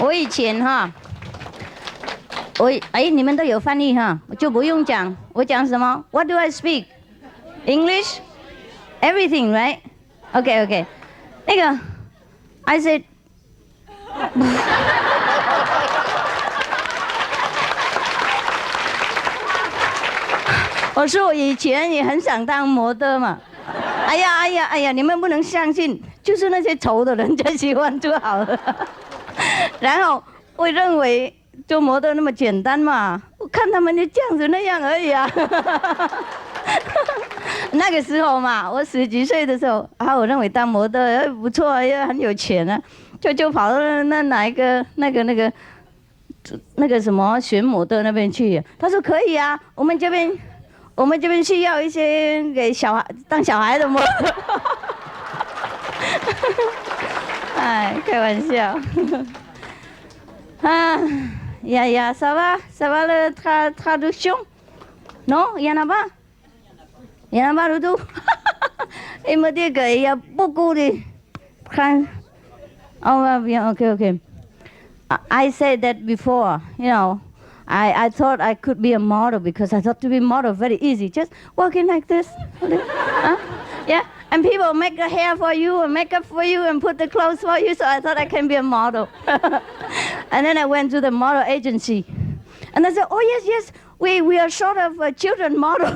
我以前哈，你们都有翻译哈，我就不用讲，我讲什么 ？What do I speak? English? Everything, right? Okay. 那个 I said 我说我以前也很想当模特嘛。哎呀，你们不能相信，就是那些丑的人才喜欢就好了。然后我认为做模特那么简单嘛，我看他们就这样子那样而已啊。那个时候嘛，我10几岁的时候，我认为当模特不错，也很有钱啊，就跑到那个什么选模特那边去。他说可以啊，我们这边需要一些给当小孩的模特。哎，开玩笑。ça va la traduction? Non, il y en a pas. Il y en a pas du tout. Il me dit qu'il y a beaucoup de... Oh, bien, okay. I said that before, I thought I could be a model because I thought to be a model very easy. Just walking like this. Yeah, and people make the hair for you and makeup for you and put the clothes for you, so I thought I can be a model. And then I went to the model agency. And I said, oh, yes, we are short of a children model.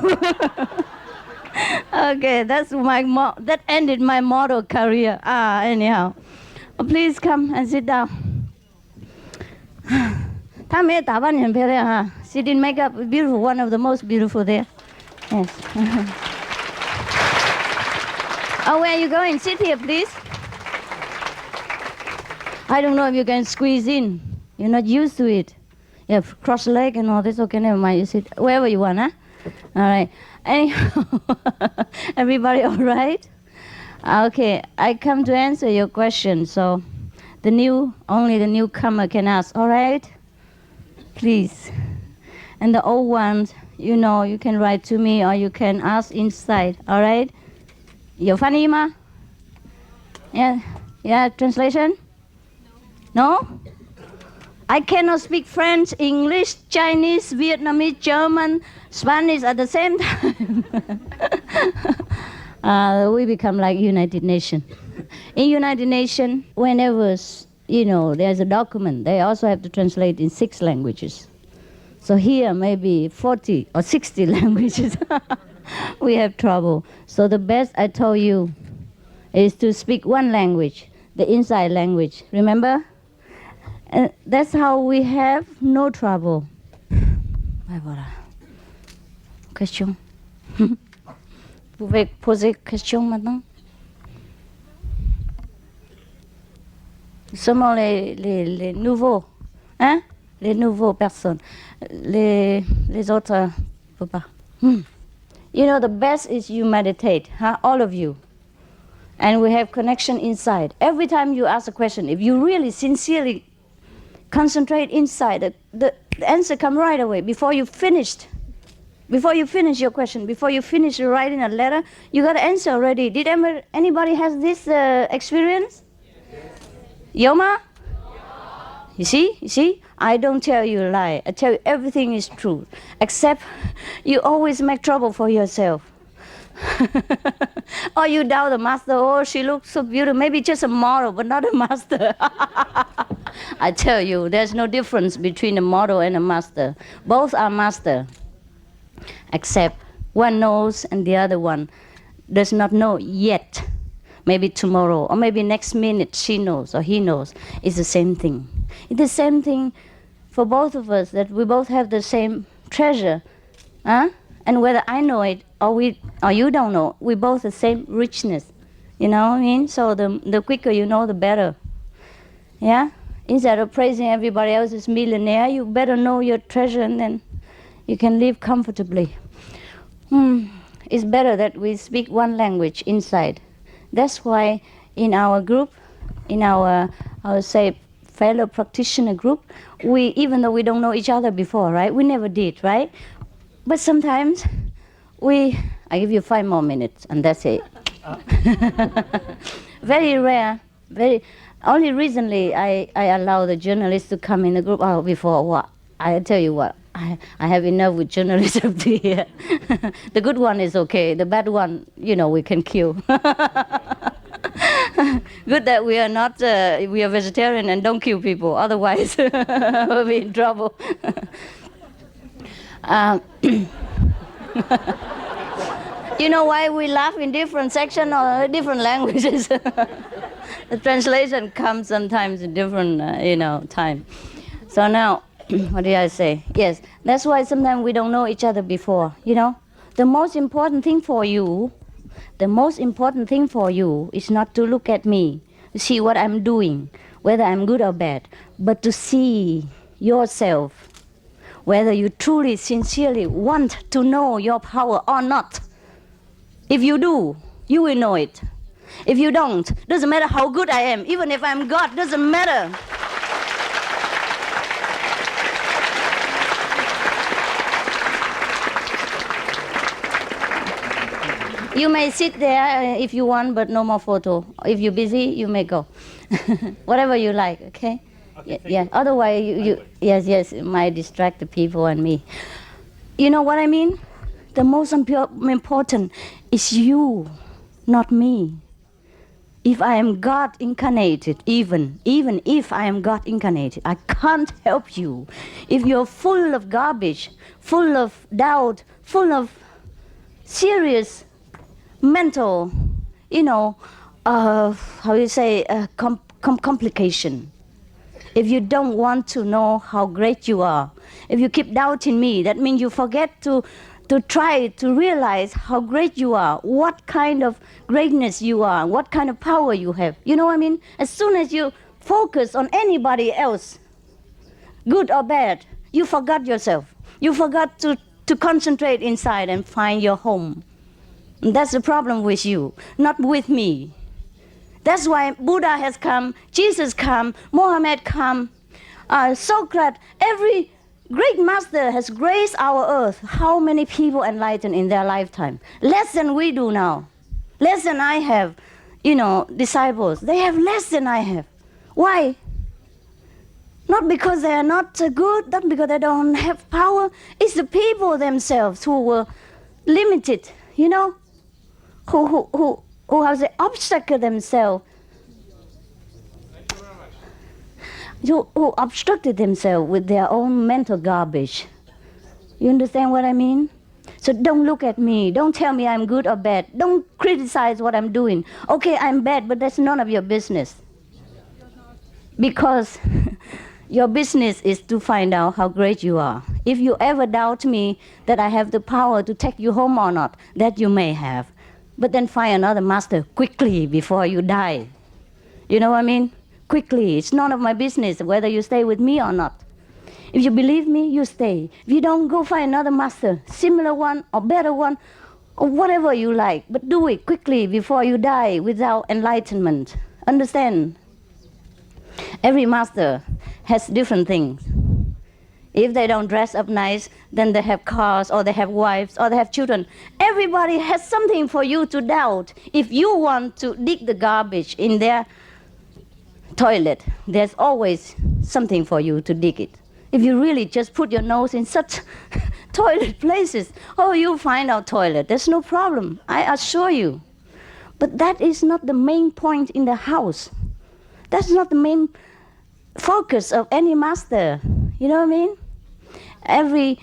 Okay, that ended my model career. Anyhow. Please come and sit down. 她没有打扮很漂亮哈 She didn't make up beautiful, one of the most beautiful there. Yes. Oh, where are you going? Sit here, please. I don't know if you can squeeze in. You're not used to it. You have cross leg and all this. Okay, never mind. You sit wherever you want, huh? All right. Anyhow, everybody all right? Okay, I come to answer your question. So, only the newcomer can ask. All right? Please. And the old ones, you can write to me or you can ask inside. All right? 有翻译吗 Yeah, translation? No? I cannot speak French, English, Chinese, Vietnamese, German, Spanish at the same time. We become like United Nations. In United Nations, whenever, there's a document, they also have to translate in 6 languages. So here, maybe 40 or 60 languages. We have trouble. So the best I told you is to speak one language, the inside language. Remember? And that's how we have no trouble. Voilà. Question? Vous pouvez poser question maintenant? Seulement les nouveaux, hein? Les nouveaux personnes. Les autres, ne peuvent pas. You know, the best is you meditate, huh? All of you. And we have connection inside. Every time you ask a question, if you really sincerely concentrate inside, the answer comes right away. Before you finish your question, before you finish writing a letter, you got an answer already. Did anybody has this experience? Yoma? You see? I don't tell you a lie. I tell you everything is true. Except you always make trouble for yourself. Or you doubt the master. Oh, she looks so beautiful. Maybe just a model, but not a master. I tell you, there's no difference between a model and a master. Both are master. Except one knows and the other one does not know yet. Maybe tomorrow, or maybe next minute she knows or he knows. It's the same thing. It's the same thing for both of us, that we both have the same treasure. Huh? And whether I know it or you don't know, we both the same richness. You know what I mean? So the quicker you know, the better. Yeah? Instead of praising everybody else's millionaire, you better know your treasure, and then you can live comfortably. It's better that we speak one language inside. That's why in our group, in our, I would say, fellow practitioner group, we, even though we don't know each other before, right? We never did, right? But sometimes I give you 5 more minutes and that's it. Very rare, only recently I allow the journalists to come in the group. Oh, before what? I tell you what, I have enough with journalists up to here. The good one is okay. The bad one, we can kill. Good that we are not, we are vegetarian and don't kill people. Otherwise, we'll be in trouble. You know why we laugh in different sections or different languages? The translation comes sometimes in different, time. So now, what did I say? Yes, that's why sometimes we don't know each other before, The most important thing for you is not to look at me, to see what I'm doing, whether I'm good or bad, but to see yourself, whether you truly, sincerely want to know your power or not. If you do, you will know it. If you don't, doesn't matter how good I am, even if I'm God, doesn't matter. You may sit there if you want, but no more photo. If you're busy, you may go. Whatever you like, okay? Yeah. Otherwise, yes, it might distract the people and me. You know what I mean? The most important is you, not me. If I am God incarnated, even if I am God incarnated, I can't help you. If you're full of garbage, full of doubt, full of serious mental, complication. If you don't want to know how great you are, if you keep doubting me, that means you forget to try to realize how great you are, what kind of greatness you are, what kind of power you have. You know what I mean? As soon as you focus on anybody else, good or bad, you forgot yourself. You forgot to concentrate inside and find your home. And that's the problem with you, not with me. That's why Buddha has come, Jesus come, Mohammed come, Socrates, every great master has graced our earth. How many people enlightened in their lifetime? Less than we do now. Less than I have, disciples. They have less than I have. Why? Not because they are not good, not because they don't have power. It's the people themselves who were limited, who have the obstacle themselves, who obstructed themselves with their own mental garbage. You understand what I mean? So don't look at me. Don't tell me I'm good or bad. Don't criticize what I'm doing. Okay, I'm bad, but that's none of your business. Because your business is to find out how great you are. If you ever doubt me that I have the power to take you home or not, that you may have. But then find another master quickly before you die. You know what I mean? Quickly. It's none of my business whether you stay with me or not. If you believe me, you stay. If you don't, go find another master, similar one or better one, or whatever you like, but do it quickly before you die without enlightenment. Understand? Every master has different things. If they don't dress up nice, then they have cars, or they have wives, or they have children. Everybody has something for you to doubt. If you want to dig the garbage in their toilet, there's always something for you to dig it. If you really just put your nose in such toilet places, oh, you'll find our toilet. There's no problem, I assure you. But that is not the main point in the house. That's not the main focus of any master. You know what I mean? Every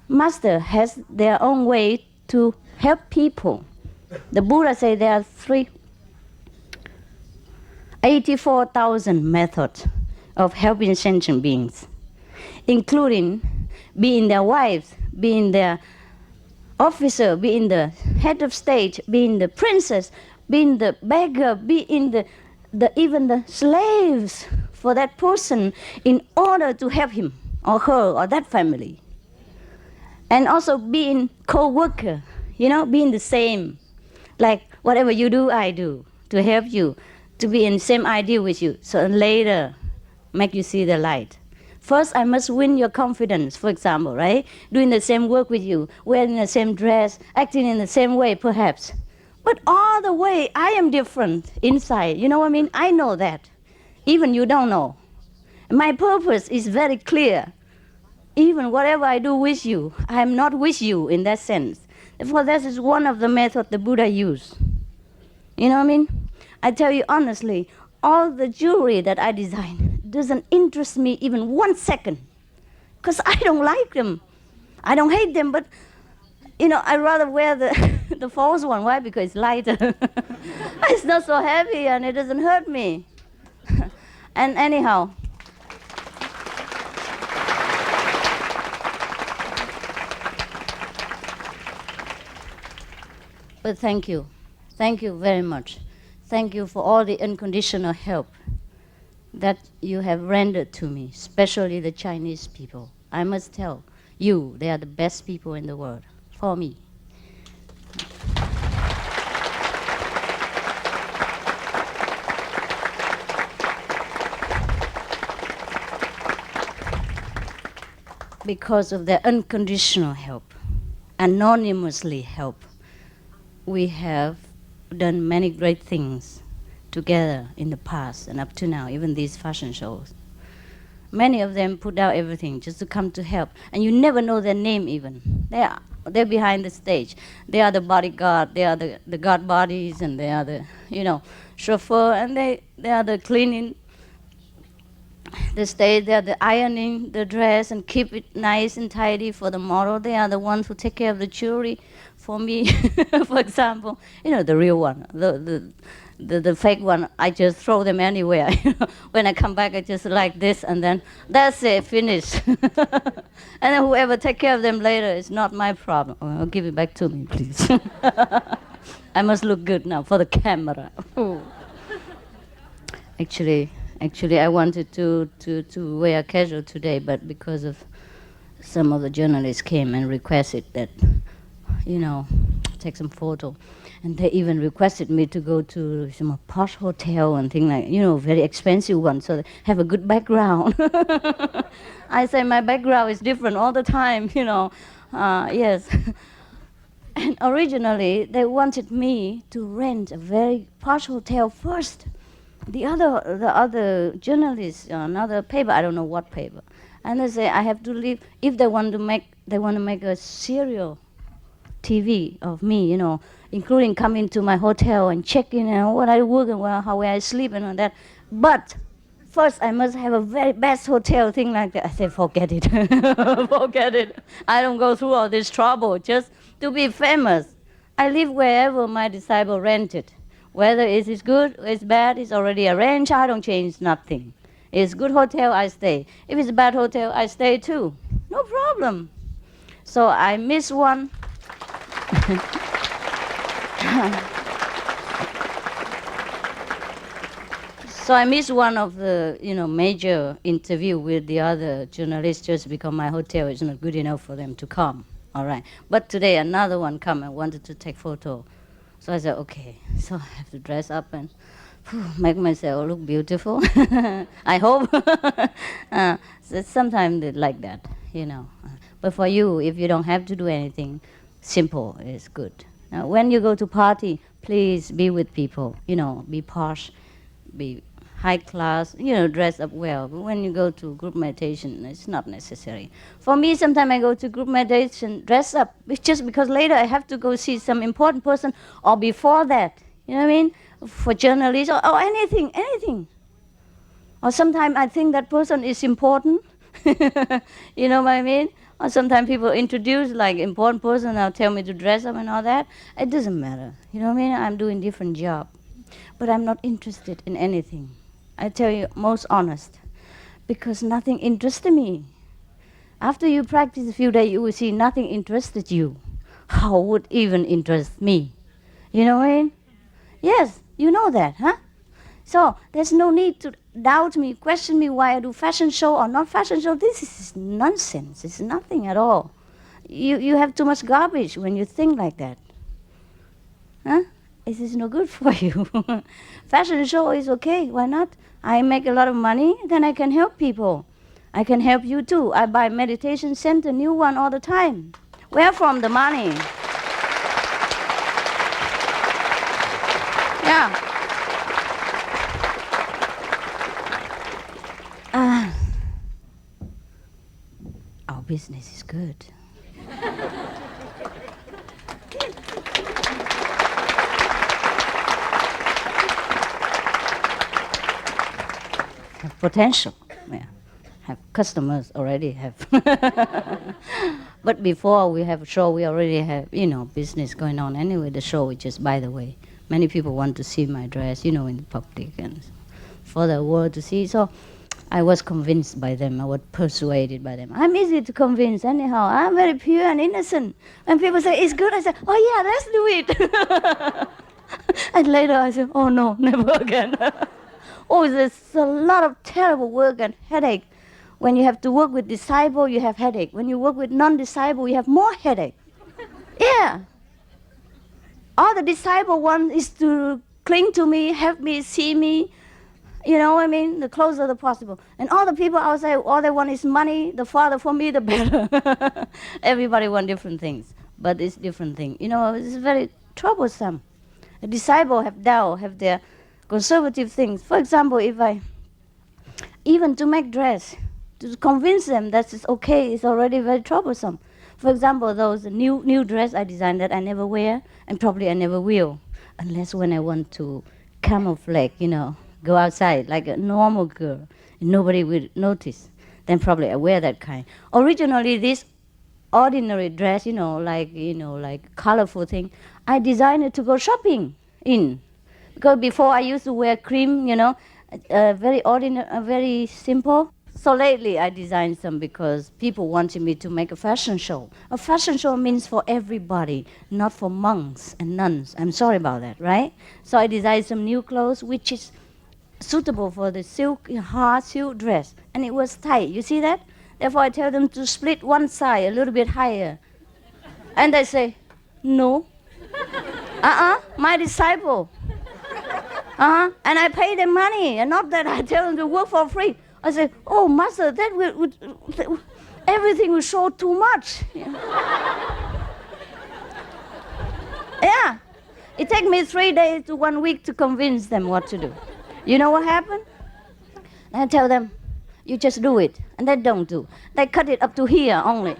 master has their own way to help people. The Buddha said there are 84,000 methods of helping sentient beings, including being their wives, being their officer, being the head of state, being the princess, being the beggar, being even the slaves for that person in order to help him or her or that family. And also being co-worker, being the same. Like whatever you do, I do, to help you, to be in the same idea with you, so later make you see the light. First, I must win your confidence, for example, right? Doing the same work with you, wearing the same dress, acting in the same way, perhaps. But all the way, I am different inside. You know what I mean? I know that. Even you don't know. My purpose is very clear. Even whatever I do with you, I am not with you in that sense. Therefore, that is one of the methods the Buddha used. You know what I mean? I tell you honestly, all the jewelry that I design doesn't interest me even 1 second, because I don't like them. I don't hate them, but I rather wear the false one. Why? Because it's lighter. It's not so heavy and it doesn't hurt me. And anyhow, but thank you. Thank you very much. Thank you for all the unconditional help that you have rendered to me, especially the Chinese people. I must tell you, they are the best people in the world, for me. Because of their unconditional help, anonymously help, we have done many great things together in the past and up to now, even these fashion shows. Many of them put out everything just to come to help, and you never know their name even. They're behind the stage. They are the bodyguard, they are the guard bodies, and they are the chauffeur, and they are the cleaning the stage, they are the ironing the dress and keep it nice and tidy for the model. They are the ones who take care of the jewelry for me, for example. The real one, the fake one, I just throw them anywhere. When I come back, I just like this, and then that's it, finished. And then whoever take care of them later is not my problem. Oh, give it back to me, please. I must look good now for the camera. Actually, I wanted to wear casual today, but because of some of the journalists came and requested that, take some photo. And they even requested me to go to some posh hotel and things like, very expensive one, so they have a good background. I say my background is different all the time, yes. And originally, they wanted me to rent a very posh hotel first. The other journalists, another paper, I don't know what paper, and they say I have to leave. If they want to make a serial TV of me, including coming to my hotel and checking what I work and where I sleep and all that. But first, I must have a very best hotel, thing like that. I say, forget it, forget it. I don't go through all this trouble just to be famous. I live wherever my disciple rented. Whether it is good or it's bad, it's already arranged. I don't change nothing. It's good hotel, I stay. If it's a bad hotel, I stay too. No problem. So I miss one. So I missed one of the major interview with the other journalists just because my hotel is not good enough for them to come. All right. But today another one come and wanted to take photo. So I said, okay. So I have to dress up and make myself look beautiful. I hope. So sometimes they like that, you know. But for you, if you don't have to do anything, simple is good. Now, when you go to party, please be with people, you know, be posh, be high class, you know, dress up well. But when you go to group meditation, it's not necessary. For me, sometimes I go to group meditation, dress up, it's just because later I have to go see some important person, or before that, you know what I mean? For journalists, or anything, anything. Or sometimes I think that person is important, you know what I mean? Or sometimes people introduce like important person, now tell me to dress up and all that. It doesn't matter, you know what I mean? I'm doing different job. But I'm not interested in anything. I tell you, most honest, because nothing interested me. After you practice a few days, you will see nothing interested you. How would even interest me? You know what I mean? Yes, you know that, huh? So there's no need to doubt me, question me why I do fashion show or not fashion show. This is nonsense. It's nothing at all. You have too much garbage when you think like that. Huh? It is no good for you. Fashion show is okay, why not? I make a lot of money, then I can help people. I can help you too. I buy meditation center, new one all the time. Where from the money? Yeah. Our business is good. Have potential. Yeah. Have customers already have. But before we have a show, we already have, you know, business going on. Anyway, the show is just by the way. Many people want to see my dress, you know, in the public and for the world to see. So I was convinced by them. I was persuaded by them. I'm easy to convince anyhow. I'm very pure and innocent. When people say, it's good, I say, oh yeah, let's do it. And later I say, oh no, never again. Oh, there's a lot of terrible work and headache. When you have to work with disciple, you have headache. When you work with non-disciple, you have more headache. Yeah. All the disciple want is to cling to me, help me, see me, you know what I mean? The closer the possible. And all the people outside, all they want is money. The farther for me, the better. Everybody want different things, but it's different thing. You know, it's very troublesome. The disciple have doubt, have their conservative things. For example, if I, even to make dress, to convince them that it's okay, it's already very troublesome. For example, those new dress I designed that I never wear, and probably I never will, unless when I want to camouflage, you know, go outside like a normal girl, and nobody will notice. Then probably I wear that kind. Originally, this ordinary dress, like colorful thing, I designed it to go shopping in. Because before I used to wear cream, very ordinary, very simple. So lately I designed some because people wanted me to make a fashion show. A fashion show means for everybody, not for monks and nuns. I'm sorry about that, right? So I designed some new clothes which is suitable for the silk, hard silk dress. And it was tight, you see that? Therefore I tell them to split one side a little bit higher. And they say, no. My disciple. And I pay them money, and not that I tell them to work for free. I say, oh, master, that would everything will show too much. Yeah. It takes me 3 days to 1 week to convince them what to do. You know what happened? I tell them, you just do it, and they don't do. They cut it up to here only.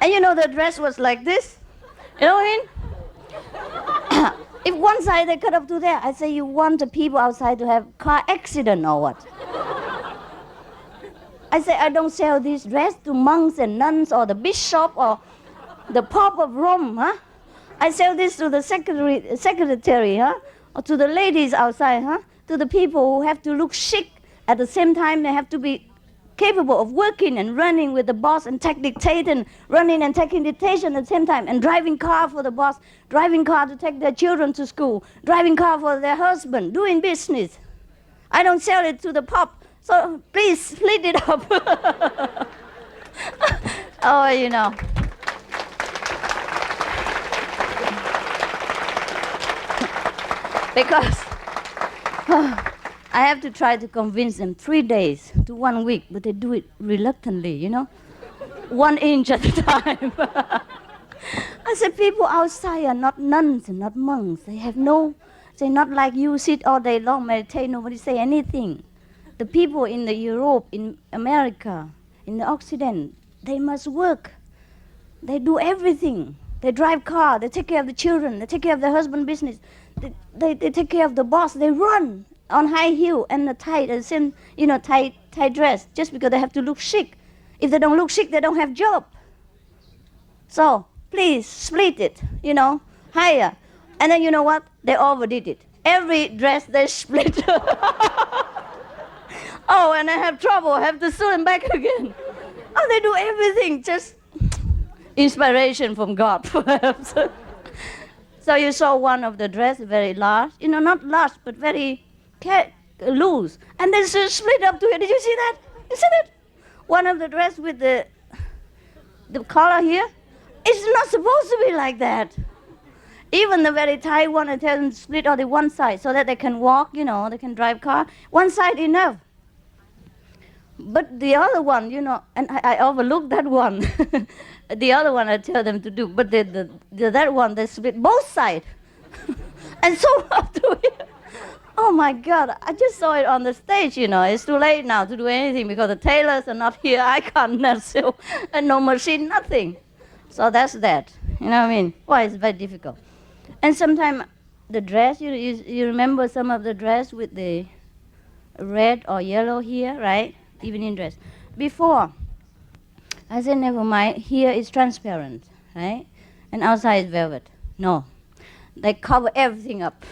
And you know the dress was like this. You know what I mean? If one side they cut up to there, I say, you want the people outside to have car accident or what? I say, I don't sell this dress to monks and nuns or the bishop or the Pope of Rome, huh? I sell this to the secretary, huh? Or to the ladies outside, huh? To the people who have to look chic. At the same time, they have to be capable of working and running with the boss and take dictation, running and taking dictation at the same time, and driving car for the boss, driving car to take their children to school, driving car for their husband, doing business. I don't sell it to the Pope, so please split it up. Oh, Because I have to try to convince them 3 days to 1 week, but they do it reluctantly, 1 inch at a time. I said, people outside are not nuns and not monks. They're not like you sit all day long, meditate, nobody say anything. The people in the Europe, in America, in the Occident, they must work. They do everything. They drive car, they take care of the children, they take care of their husband business. They take care of the boss. They run on high heel and the tight dress just because they have to look chic. If they don't look chic, they don't have job. So please split it, higher. And then you know what? They overdid it. Every dress they split. Oh, and I have trouble. I have to sew them back again. Oh, they do everything. Just inspiration from God, perhaps. So you saw one of the dress very large, not large, but very loose. And then she split up to it. Did you see that? You see that? One of the dress with the collar here, it's not supposed to be like that. Even the very tight one, I tell them to split on the one side so that they can walk, they can drive car. One side enough. But the other one, and I overlooked that one. The other one I tell them to do, but that one, they split both sides. And so up to it. Oh my God, I just saw it on the stage, It's too late now to do anything because the tailors are not here. I can't sew, and no machine, nothing. So that's that. You know what I mean? Why it's very difficult. And sometimes the dress, you remember some of the dress with the red or yellow here, right? Evening dress. Before, I said, never mind, here is transparent, right? And outside is velvet. No, they cover everything up.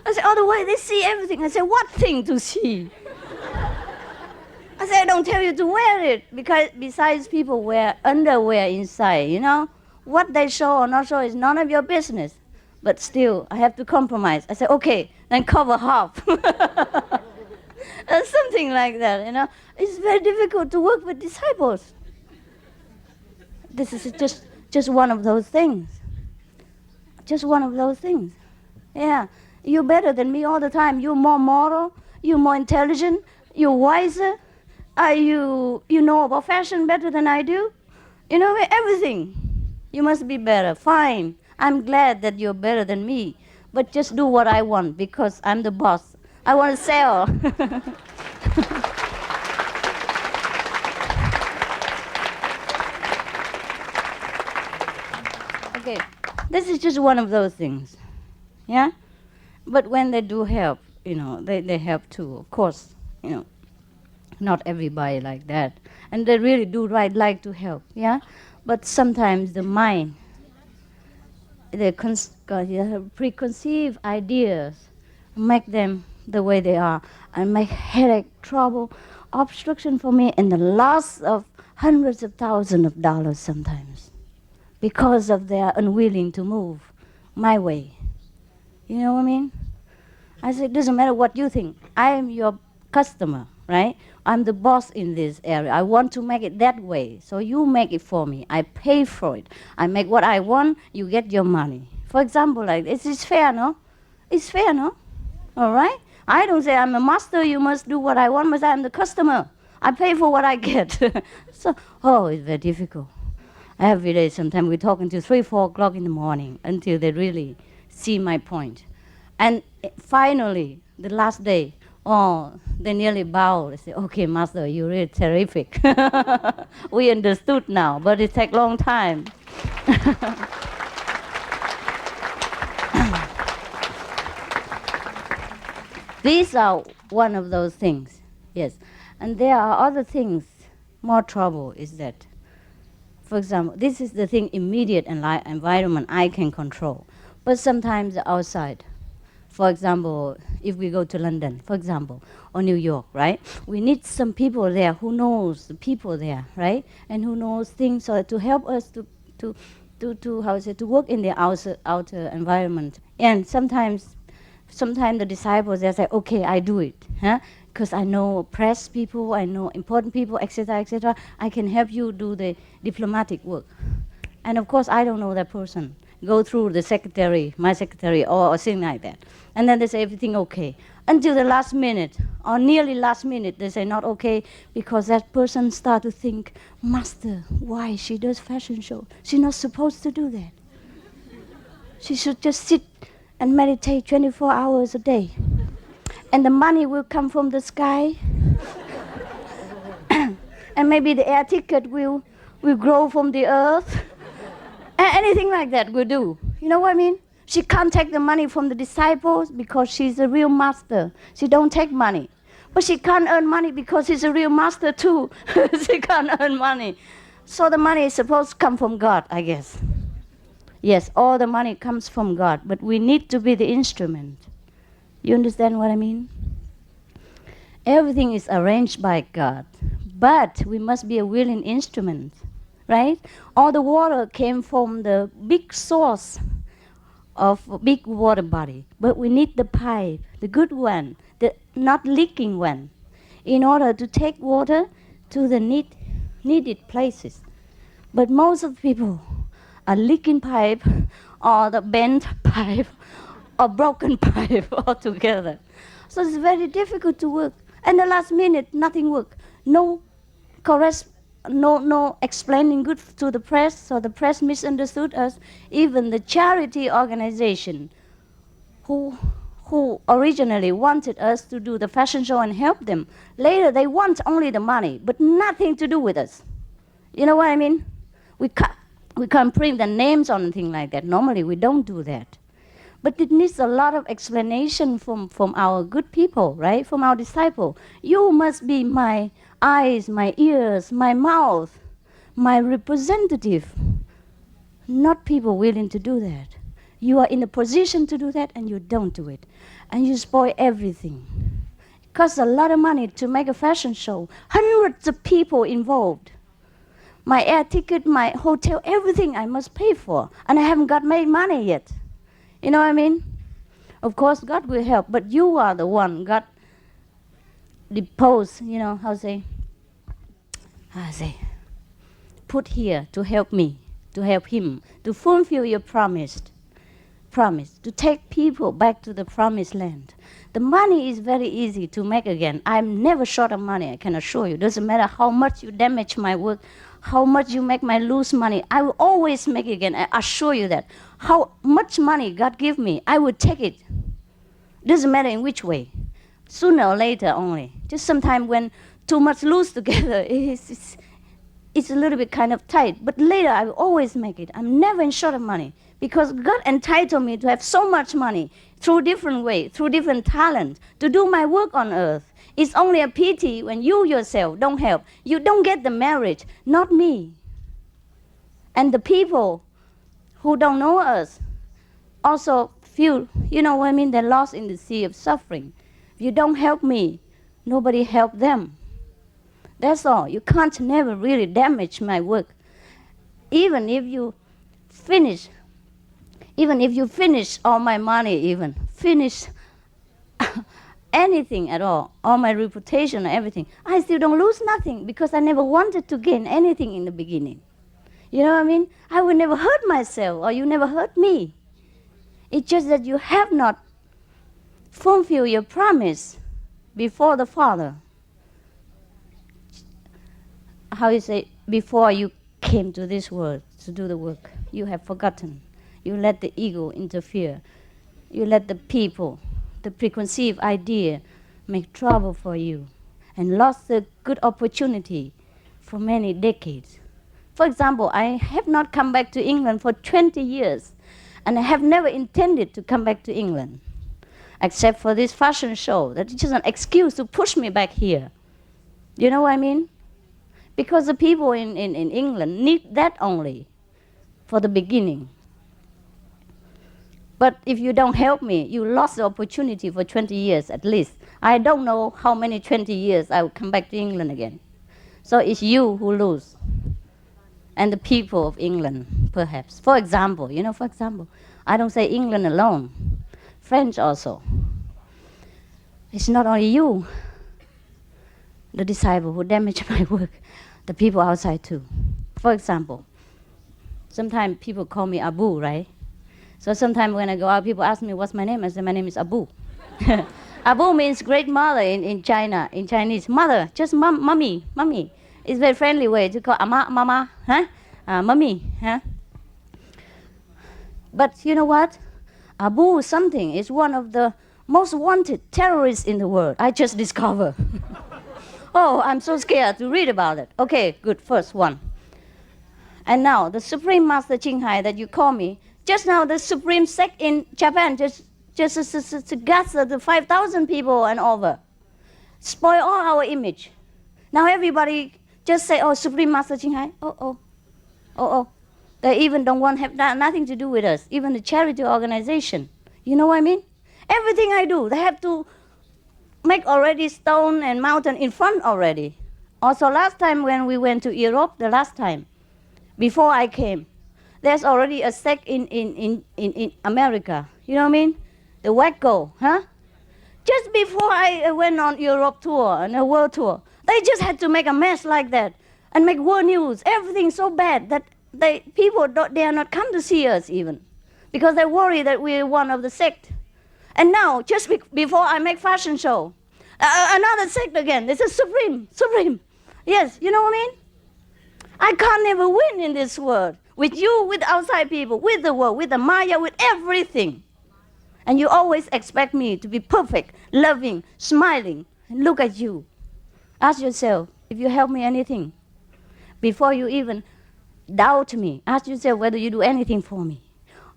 I said, otherwise they see everything. I said, what thing to see? I said, I don't tell you to wear it, because besides people wear underwear inside, What they show or not show is none of your business. But still, I have to compromise. I said, okay, then cover half. Something like that, It's very difficult to work with disciples. This is just one of those things. Just one of those things. Yeah, you're better than me all the time. You're more moral. You're more intelligent. You're wiser. You know about fashion better than I do. Everything. You must be better. Fine. I'm glad that you're better than me. But just do what I want because I'm the boss. I want to sell. Okay, this is just one of those things, yeah? But when they do help, they help too, of course, not everybody like that. And they really do like to help, yeah? But sometimes the mind, the preconceived ideas make them the way they are and make headache, trouble, obstruction for me, and the loss of hundreds of thousands of dollars sometimes because of their unwilling to move my way. You know what I mean? I said, it doesn't matter what you think. I am your customer, right? I'm the boss in this area. I want to make it that way. So you make it for me. I pay for it. I make what I want. You get your money. For example, like this is fair, no? It's fair, no? All right? I don't say I'm a master. You must do what I want, but I'm the customer. I pay for what I get. So, it's very difficult. Every day, sometimes we talk until 3, 4 o'clock in the morning until they really see my point. And finally, the last day, they nearly bow. They say, okay, Master, you're really terrific. We understood now, but it takes a long time. These are one of those things, yes. And there are other things, more trouble is that, for example, this is the thing, immediate environment I can control. But sometimes outside, for example, if we go to London, for example, or New York, right? We need some people there who knows the people there, right? And who knows things to help us to work in the outer environment. And sometimes the disciples, they say, okay, I do it, because I know press people, I know important people, etc., etc. I can help you do the diplomatic work. And of course, I don't know that person. go through the secretary, my secretary, or something like that. And then they say everything okay. Until the last minute, or nearly last minute, they say not okay, because that person start to think, Master, why she does fashion show? She's not supposed to do that. She should just sit and meditate 24 hours a day. And the money will come from the sky. And maybe the air ticket will grow from the earth. Anything like that will do. You know what I mean? She can't take the money from the disciples because she's a real master. She don't take money. But she can't earn money because she's a real master too. She can't earn money. So the money is supposed to come from God, I guess. Yes, all the money comes from God, but we need to be the instrument. You understand what I mean? Everything is arranged by God, but we must be a willing instrument, right? All the water came from the big source of a big water body, but we need the pipe, the good one, the not leaking one, in order to take water to the needed places. But most of the people are leaking pipe or the bent pipe or broken pipe altogether. So it's very difficult to work. And the last minute, nothing worked. No explaining good to the press, so the press misunderstood us. Even the charity organization who originally wanted us to do the fashion show and help them, later they want only the money, but nothing to do with us. You know what I mean? We can't print the names or anything like that. Normally we don't do that. But it needs a lot of explanation from our good people, right? From our disciple. You must be my eyes, my ears, my mouth, my representative. Not people willing to do that. You are in a position to do that and you don't do it. And you spoil everything. It costs a lot of money to make a fashion show. Hundreds of people involved. My air ticket, my hotel, everything I must pay for. And I haven't got made money yet. You know what I mean? Of course, God will help, but you are the one God deposed, you know, how say, put here to help me, to help him, to fulfill your promise, to take people back to the promised land. The money is very easy to make again. I'm never short of money, I can assure you. Doesn't matter how much you damage my work, how much you make me lose money, I will always make it again, I assure you that. How much money God give me, I will take it. Doesn't matter in which way. Sooner or later only. Just sometimes when too much loose together, it's a little bit kind of tight. But later I will always make it. I'm never in short of money. Because God entitled me to have so much money through different ways, through different talents, to do my work on earth. It's only a pity when you yourself don't help. You don't get the merit, not me. And the people who don't know us also feel, you know what I mean, they're lost in the sea of suffering. If you don't help me, nobody help them. That's all. You can't never really damage my work. Even if you finish all my money, finish anything at all my reputation and everything, I still don't lose nothing because I never wanted to gain anything in the beginning. You know what I mean? I will never hurt myself or you never hurt me. It's just that you have not fulfilled your promise before the Father. How you say, before you came to this world to do the work, you have forgotten. You let the ego interfere. You let the people, the preconceived idea, make trouble for you and lost a good opportunity for many decades. For example, I have not come back to England for 20 years, and I have never intended to come back to England, except for this fashion show. That is just an excuse to push me back here. You know what I mean? Because the people in England need that only for the beginning. But if you don't help me, you lost the opportunity for 20 years at least. I don't know how many 20 years I will come back to England again. So it's you who lose. And the people of England, perhaps. For example, I don't say England alone. French also. It's not only you, the disciple who damaged my work, the people outside too. For example, sometimes people call me Abu, right? So sometimes when I go out, people ask me, what's my name? I say, my name is Abu. Abu means great mother in China, in Chinese. Mother, just mommy, mommy. It's a very friendly way to call ama, mama, huh? Mommy, huh? But you know what? Abu something is one of the most wanted terrorists in the world. I just discovered. Oh, I'm so scared to read about it. Okay, good, first one. And now, the Supreme Master Qinghai that you call me, just now the Supreme Sect in Japan just gather the 5,000 people and over. Spoil all our image. Now everybody just say, oh, Supreme Master Qinghai, oh. They even don't want to have nothing to do with us, even the charity organization. You know what I mean? Everything I do, they have to make already stone and mountain in front already. Also last time when we went to Europe, the last time, before I came, there's already a sect in America. You know what I mean? The Wacko, huh? Just before I went on Europe tour and a world tour, they just had to make a mess like that and make world news. Everything so bad that people dare not come to see us even because they worry that we're one of the sect. And now, just before I make fashion show, another sect again. This is Supreme. Yes, you know what I mean? I can't never win in this world. With you, with outside people, with the world, with the Maya, with everything. And you always expect me to be perfect, loving, smiling. And look at you. Ask yourself if you help me anything. Before you even doubt me, ask yourself whether you do anything for me.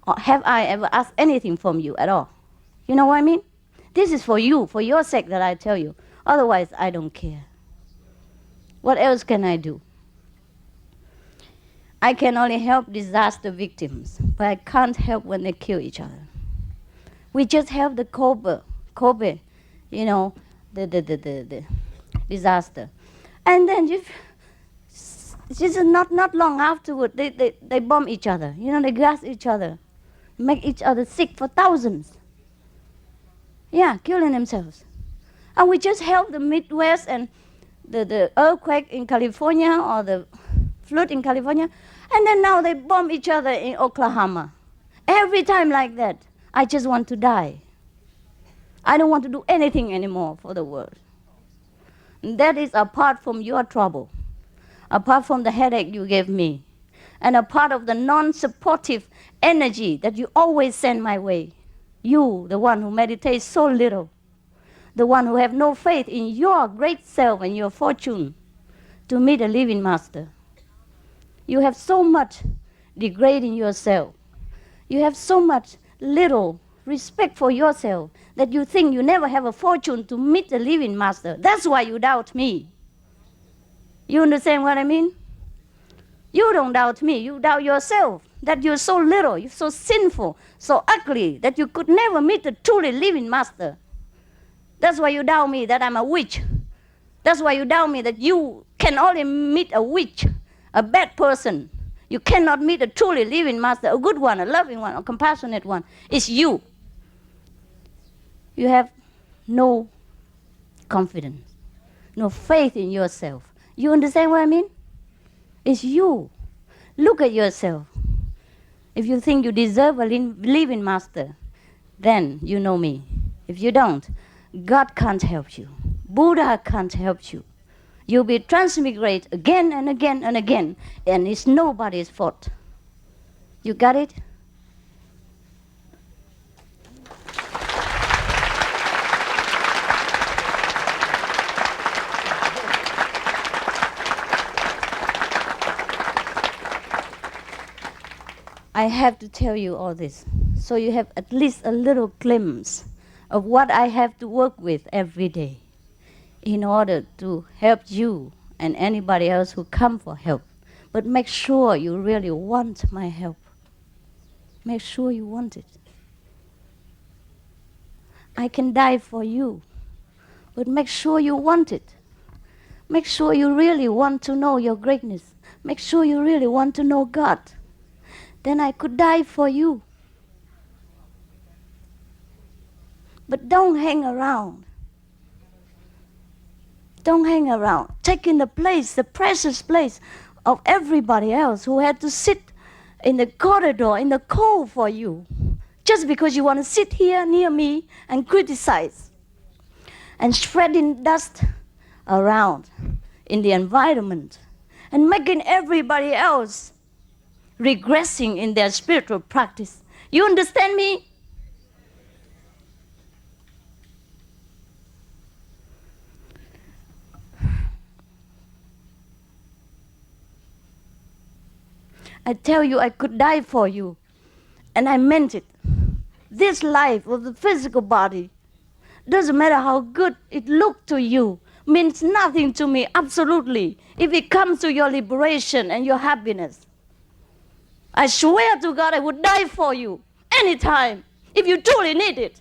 Or have I ever asked anything from you at all? You know what I mean? This is for you, for your sake that I tell you. Otherwise, I don't care. What else can I do? I can only help disaster victims, but I can't help when they kill each other. We just help the Kobe, you know, the disaster. And then just not long afterward, they bomb each other. You know, they gas each other, make each other sick for thousands. Yeah, killing themselves. And we just help the Midwest and the earthquake in California or the flood in California. And then now they bomb each other in Oklahoma. Every time like that, I just want to die. I don't want to do anything anymore for the world. And that is apart from your trouble, apart from the headache you gave me, and a part of the non-supportive energy that you always send my way. You, the one who meditates so little, the one who have no faith in your great self and your fortune to meet a living master. You have so much degrading yourself. You have so much little respect for yourself that you think you never have a fortune to meet the living master. That's why you doubt me. You understand what I mean? You don't doubt me, you doubt yourself, that you're so little, you're so sinful, so ugly, that you could never meet the truly living master. That's why you doubt me that I'm a witch. That's why you doubt me that you can only meet a witch, a bad person. You cannot meet a truly living master, a good one, a loving one, a compassionate one. It's you. You have no confidence, no faith in yourself. You understand what I mean? It's you. Look at yourself. If you think you deserve a living master, then you know me. If you don't, God can't help you. Buddha can't help you. You'll be transmigrate again and again and again, and it's nobody's fault. You got it? I have to tell you all this, so you have at least a little glimpse of what I have to work with every day in order to help you and anybody else who come for help. But make sure you really want my help. Make sure you want it. I can die for you, but make sure you want it. Make sure you really want to know your greatness. Make sure you really want to know God. Then I could die for you. But don't hang around. Don't hang around. Taking the place, the precious place of everybody else who had to sit in the corridor in the cold for you. just because you want to sit here near me and criticize and spreading dust around in the environment and making everybody else regressing in their spiritual practice. You understand me? I tell you, I could die for you, and I meant it. This life of the physical body, doesn't matter how good it looked to you, means nothing to me, absolutely, if it comes to your liberation and your happiness. I swear to God I would die for you anytime, if you truly need it.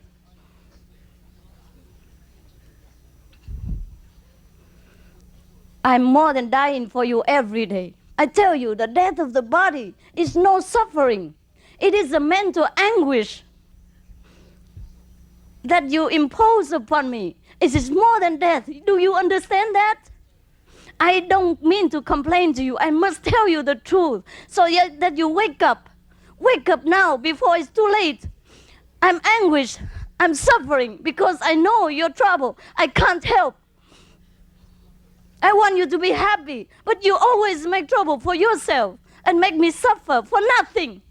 I'm more than dying for you every day. I tell you, the death of the body is no suffering. It is a mental anguish that you impose upon me. It is more than death. Do you understand that? I don't mean to complain to you. I must tell you the truth so that you wake up. Wake up now before it's too late. I'm anguished. I'm suffering because I know your trouble. I can't help. I want you to be happy, but you always make trouble for yourself and make me suffer for nothing.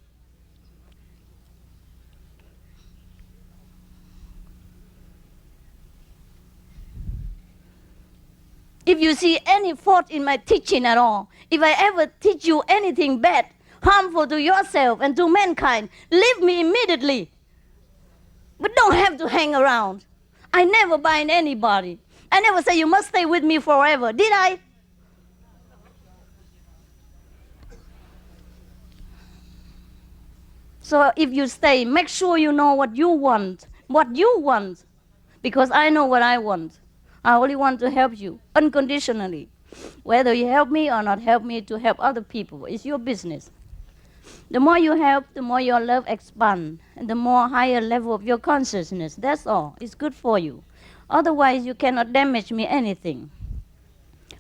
If you see any fault in my teaching at all, if I ever teach you anything bad, harmful to yourself and to mankind, leave me immediately. But don't have to hang around. I never bind anybody. I never say you must stay with me forever, did I? So if you stay, make sure you know what you want, because I know what I want. I only want to help you unconditionally. Whether you help me or not help me to help other people, it's your business. The more you help, the more your love expands, and the more higher level of your consciousness. That's all. It's good for you. Otherwise, you cannot damage me anything.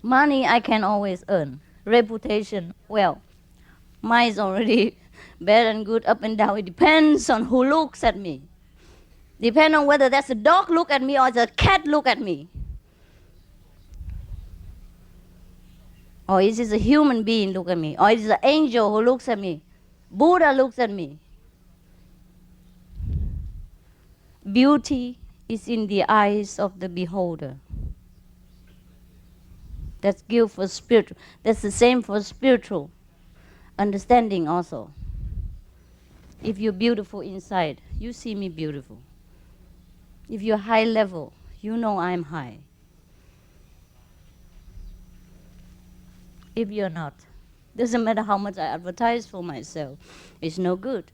Money I can always earn. Reputation, well, mine is already bad and good, up and down. It depends on who looks at me. Depends on whether that's a dog look at me or the cat look at me. Or is it a human being look at me? Or is it an angel who looks at me? Buddha looks at me. Beauty is in the eyes of the beholder. That's good for spiritual. That's the same for spiritual understanding also. If you're beautiful inside, you see me beautiful. If you're high level, you know I'm high. If you're not, doesn't matter how much I advertise for myself, it's no good.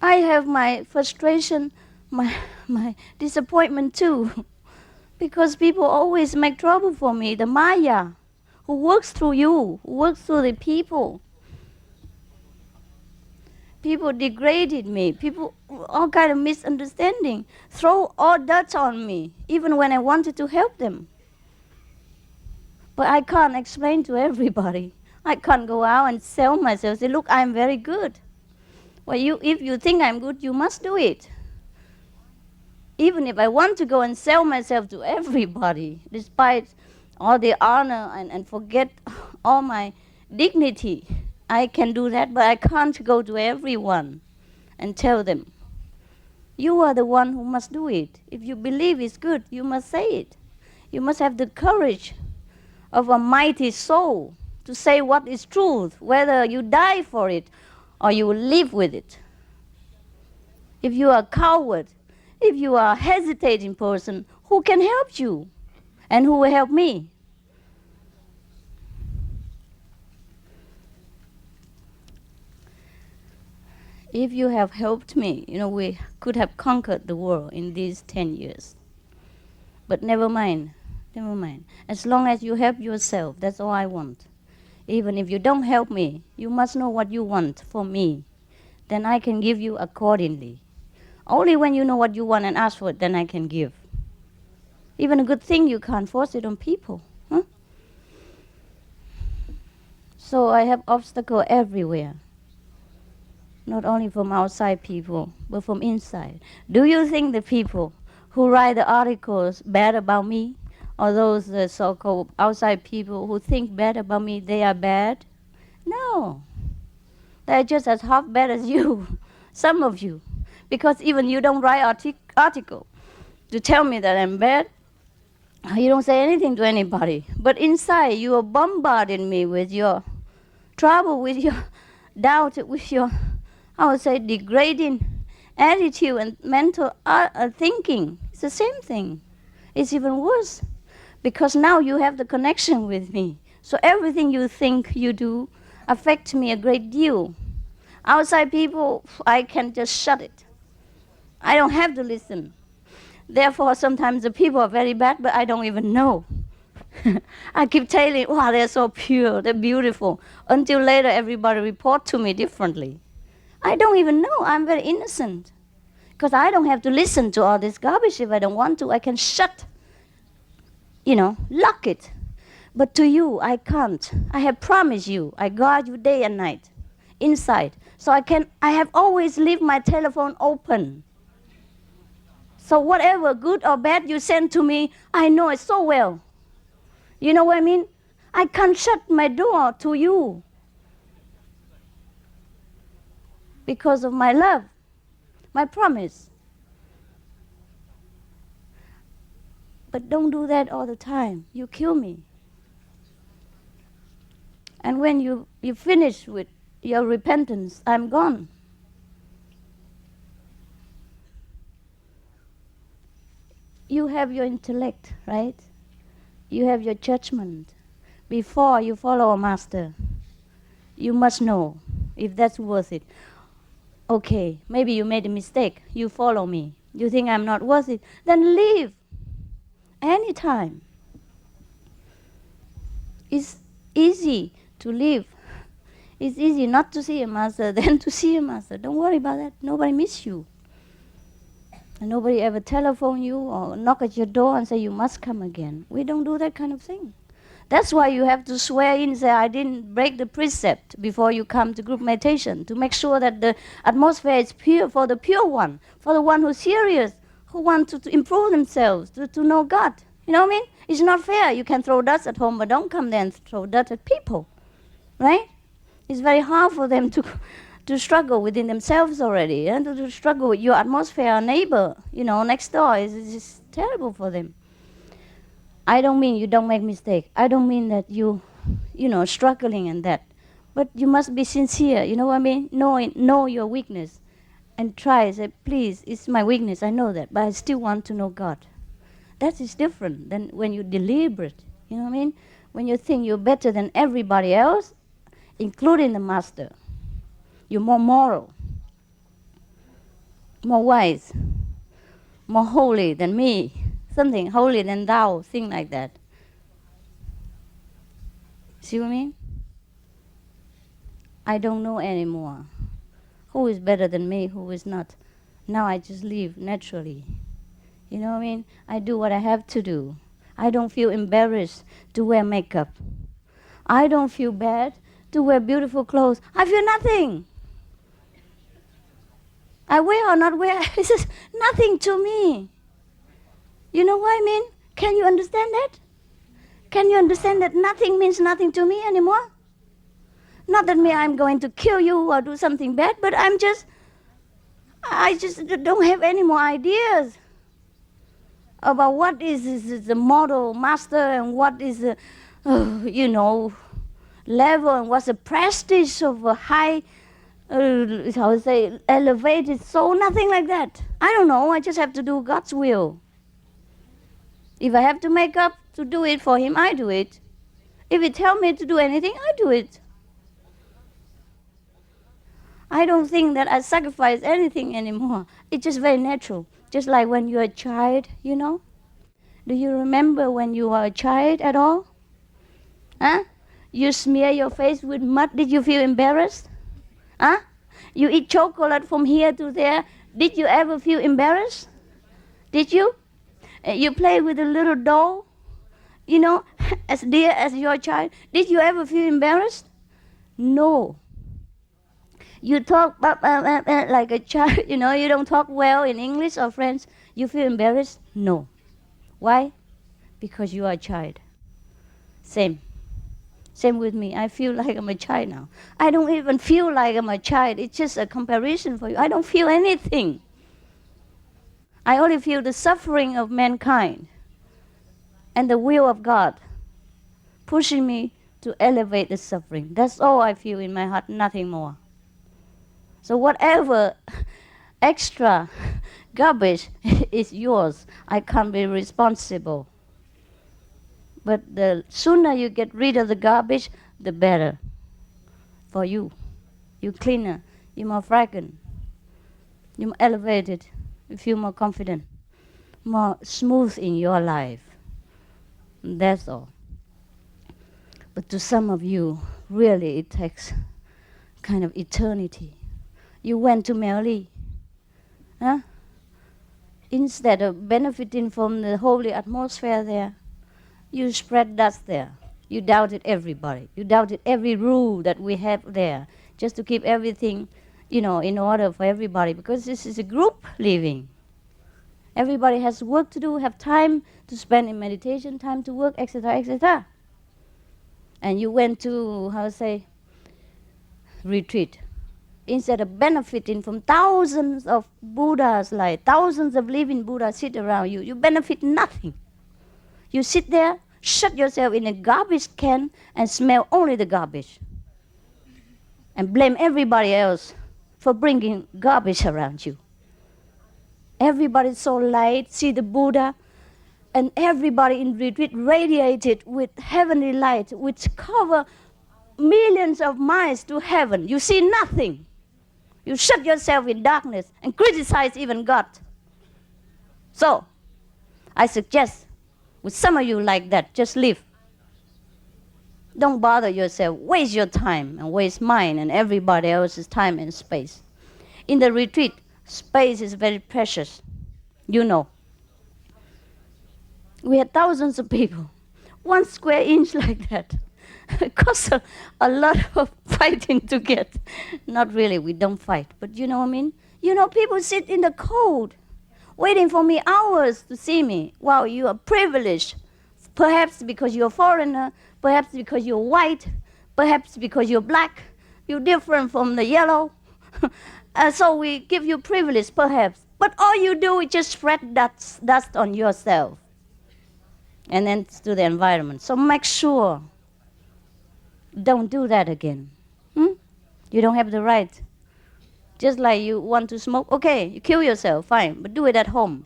I have my frustration, my disappointment too, because people always make trouble for me. The Maya, who works through you, who works through the people. People degraded me. People, all kind of misunderstanding, throw all dirt on me, even when I wanted to help them. But I can't explain to everybody. I can't go out and sell myself, say, look, I'm very good. Well, if you think I'm good, you must do it. Even if I want to go and sell myself to everybody, despite all the honor and forget all my dignity, I can do that, but I can't go to everyone and tell them. You are the one who must do it. If you believe it's good, you must say it. You must have the courage of a mighty soul to say what is truth, whether you die for it or you will live with it. If you are a coward, if you are a hesitating person, who can help you and who will help me? If you have helped me, we could have conquered the world in these 10 years. But never mind. Never mind. As long as you help yourself, that's all I want. Even if you don't help me, you must know what you want for me. Then I can give you accordingly. Only when you know what you want and ask for it, then I can give. Even a good thing, you can't force it on people. Huh? So I have obstacles everywhere. not only from outside people, but from inside. Do you think the people who write the articles bad about me, or those so-called outside people who think bad about me, they are bad? No. They're just as half bad as you, some of you. Because even you don't write article to tell me that I'm bad. You don't say anything to anybody. But inside, you are bombarding me with your trouble, with your doubt, with your, I would say, degrading attitude and mental thinking. It's the same thing. It's even worse. Because now you have the connection with me. So everything you think, you do, affects me a great deal. Outside people, I can just shut it. I don't have to listen. Therefore, sometimes the people are very bad, but I don't even know. I keep telling, wow, they're so pure, they're beautiful. Until later, everybody report to me differently. I don't even know. I'm very innocent. Because I don't have to listen to all this garbage. If I don't want to, I can shut, lock it. But to you, I can't. I have promised you. I guard you day and night, inside. So I have always leave my telephone open. So whatever good or bad you send to me, I know it so well. You know what I mean? I can't shut my door to you because of my love, my promise. But don't do that all the time. You kill me. And when you finish with your repentance, I'm gone. You have your intellect, right? You have your judgment. Before you follow a master, you must know if that's worth it. Okay, maybe you made a mistake. You follow me. You think I'm not worth it. Then leave. Anytime. It's easy to leave. It's easy not to see a master than to see a master. Don't worry about that. Nobody miss you. And nobody ever telephone you or knock at your door and say you must come again. We don't do that kind of thing. That's why you have to swear in and say, I didn't break the precept before you come to group meditation, to make sure that the atmosphere is pure for the pure one, for the one who's serious, who want to improve themselves, to know God. You know what I mean? It's not fair. You can throw dust at home, but don't come there and throw dust at people. Right? It's very hard for them to struggle within themselves already, and to struggle with your atmosphere, neighbor, next door. It's terrible for them. I don't mean you don't make mistake. I don't mean that you struggling and that. But you must be sincere, you know what I mean? Know your weakness and try, say, please, it's my weakness, I know that, but I still want to know God. That is different than when you deliberate, you know what I mean? When you think you're better than everybody else, including the master. You're more moral, more wise, more holy than me, something holier than thou, thing like that. See what I mean? I don't know anymore who is better than me, who is not. Now I just live naturally. You know what I mean? I do what I have to do. I don't feel embarrassed to wear makeup. I don't feel bad to wear beautiful clothes. I feel nothing. I wear or not wear, it's just nothing to me. You know what I mean? Can you understand that? Can you understand that nothing means nothing to me anymore? Not that I'm going to kill you or do something bad, but I just don't have any more ideas about what is the model master and what is the, level and what's the prestige of a high, elevated soul, nothing like that. I don't know, I just have to do God's will. If I have to make up to do it for Him, I do it. If He tells me to do anything, I do it. I don't think that I sacrifice anything anymore. It's just very natural. Just like when you're a child, Do you remember when you were a child at all? Huh? You smear your face with mud. Did you feel embarrassed? Huh? You eat chocolate from here to there. Did you ever feel embarrassed? Did you? You play with a little doll, as dear as your child. Did you ever feel embarrassed? No. You talk like a child, you know, you don't talk well in English or French. You feel embarrassed? No. Why? Because you are a child. Same. Same with me. I feel like I'm a child now. I don't even feel like I'm a child. It's just a comparison for you. I don't feel anything. I only feel the suffering of mankind and the will of God pushing me to elevate the suffering. That's all I feel in my heart, nothing more. So whatever extra garbage is yours, I can't be responsible. But the sooner you get rid of the garbage, the better for you. You're cleaner, you're more fragrant, you're more elevated, you feel more confident, more smooth in your life. That's all. But to some of you, really it takes kind of eternity. You went to Mary, huh? Instead of benefiting from the holy atmosphere there, you spread dust there. You doubted everybody. You doubted every rule that we have there, just to keep everything, in order for everybody, because this is a group living. Everybody has work to do, have time to spend in meditation, time to work, etc., etc. And you went to, retreat. Instead of benefiting from thousands of Buddhas, like thousands of living Buddhas sit around you, you benefit nothing. You sit there, shut yourself in a garbage can and smell only the garbage. And blame everybody else for bringing garbage around you. Everybody's so light, see the Buddha, and everybody in retreat radiated with heavenly light, which cover millions of miles to heaven. You see nothing. You shut yourself in darkness and criticize even God. So, I suggest, with some of you like that, just leave. Don't bother yourself, waste your time and waste mine and everybody else's time and space. In the retreat, space is very precious. You know. We had thousands of people. 1 square inch like that. It costs a lot of fighting to get. Not really, we don't fight, but you know what I mean? People sit in the cold, waiting for me hours to see me. Wow, you are privileged. Perhaps because you're a foreigner, perhaps because you're white, perhaps because you're black, you're different from the yellow. So we give you privilege, perhaps. But all you do is just spread dust on yourself and then to the environment. So make sure, don't do that again. You don't have the right. Just like you want to smoke, okay, you kill yourself, fine, but do it at home,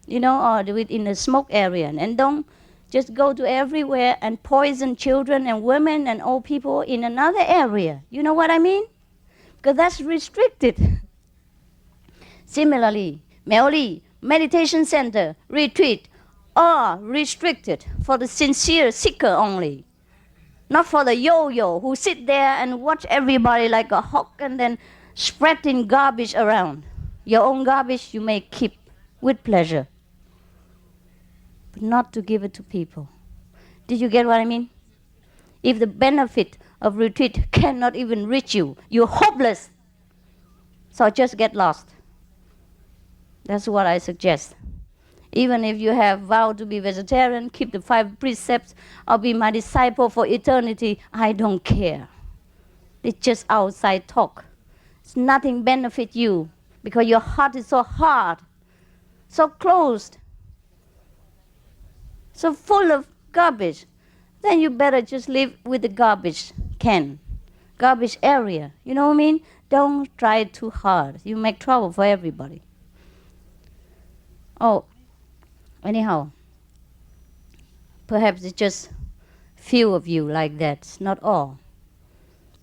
or do it in a smoke area. And don't just go to everywhere and poison children and women and old people in another area. You know what I mean? Because that's restricted. Similarly, Meoli, meditation center, retreat, are restricted for the sincere seeker only. Not for the yo-yo who sit there and watch everybody like a hawk and then spreading garbage around. Your own garbage you may keep with pleasure, but not to give it to people. Did you get what I mean? If the benefit of retreat cannot even reach you, you're hopeless. So just get lost. That's what I suggest. Even if you have vowed to be vegetarian, keep the 5 precepts, or be my disciple for eternity, I don't care. It's just outside talk. It's nothing benefit you because your heart is so hard, so closed, so full of garbage. Then you better just live with the garbage can, garbage area. You know what I mean? Don't try too hard. You make trouble for everybody. Oh, anyhow, perhaps it's just few of you like that, not all.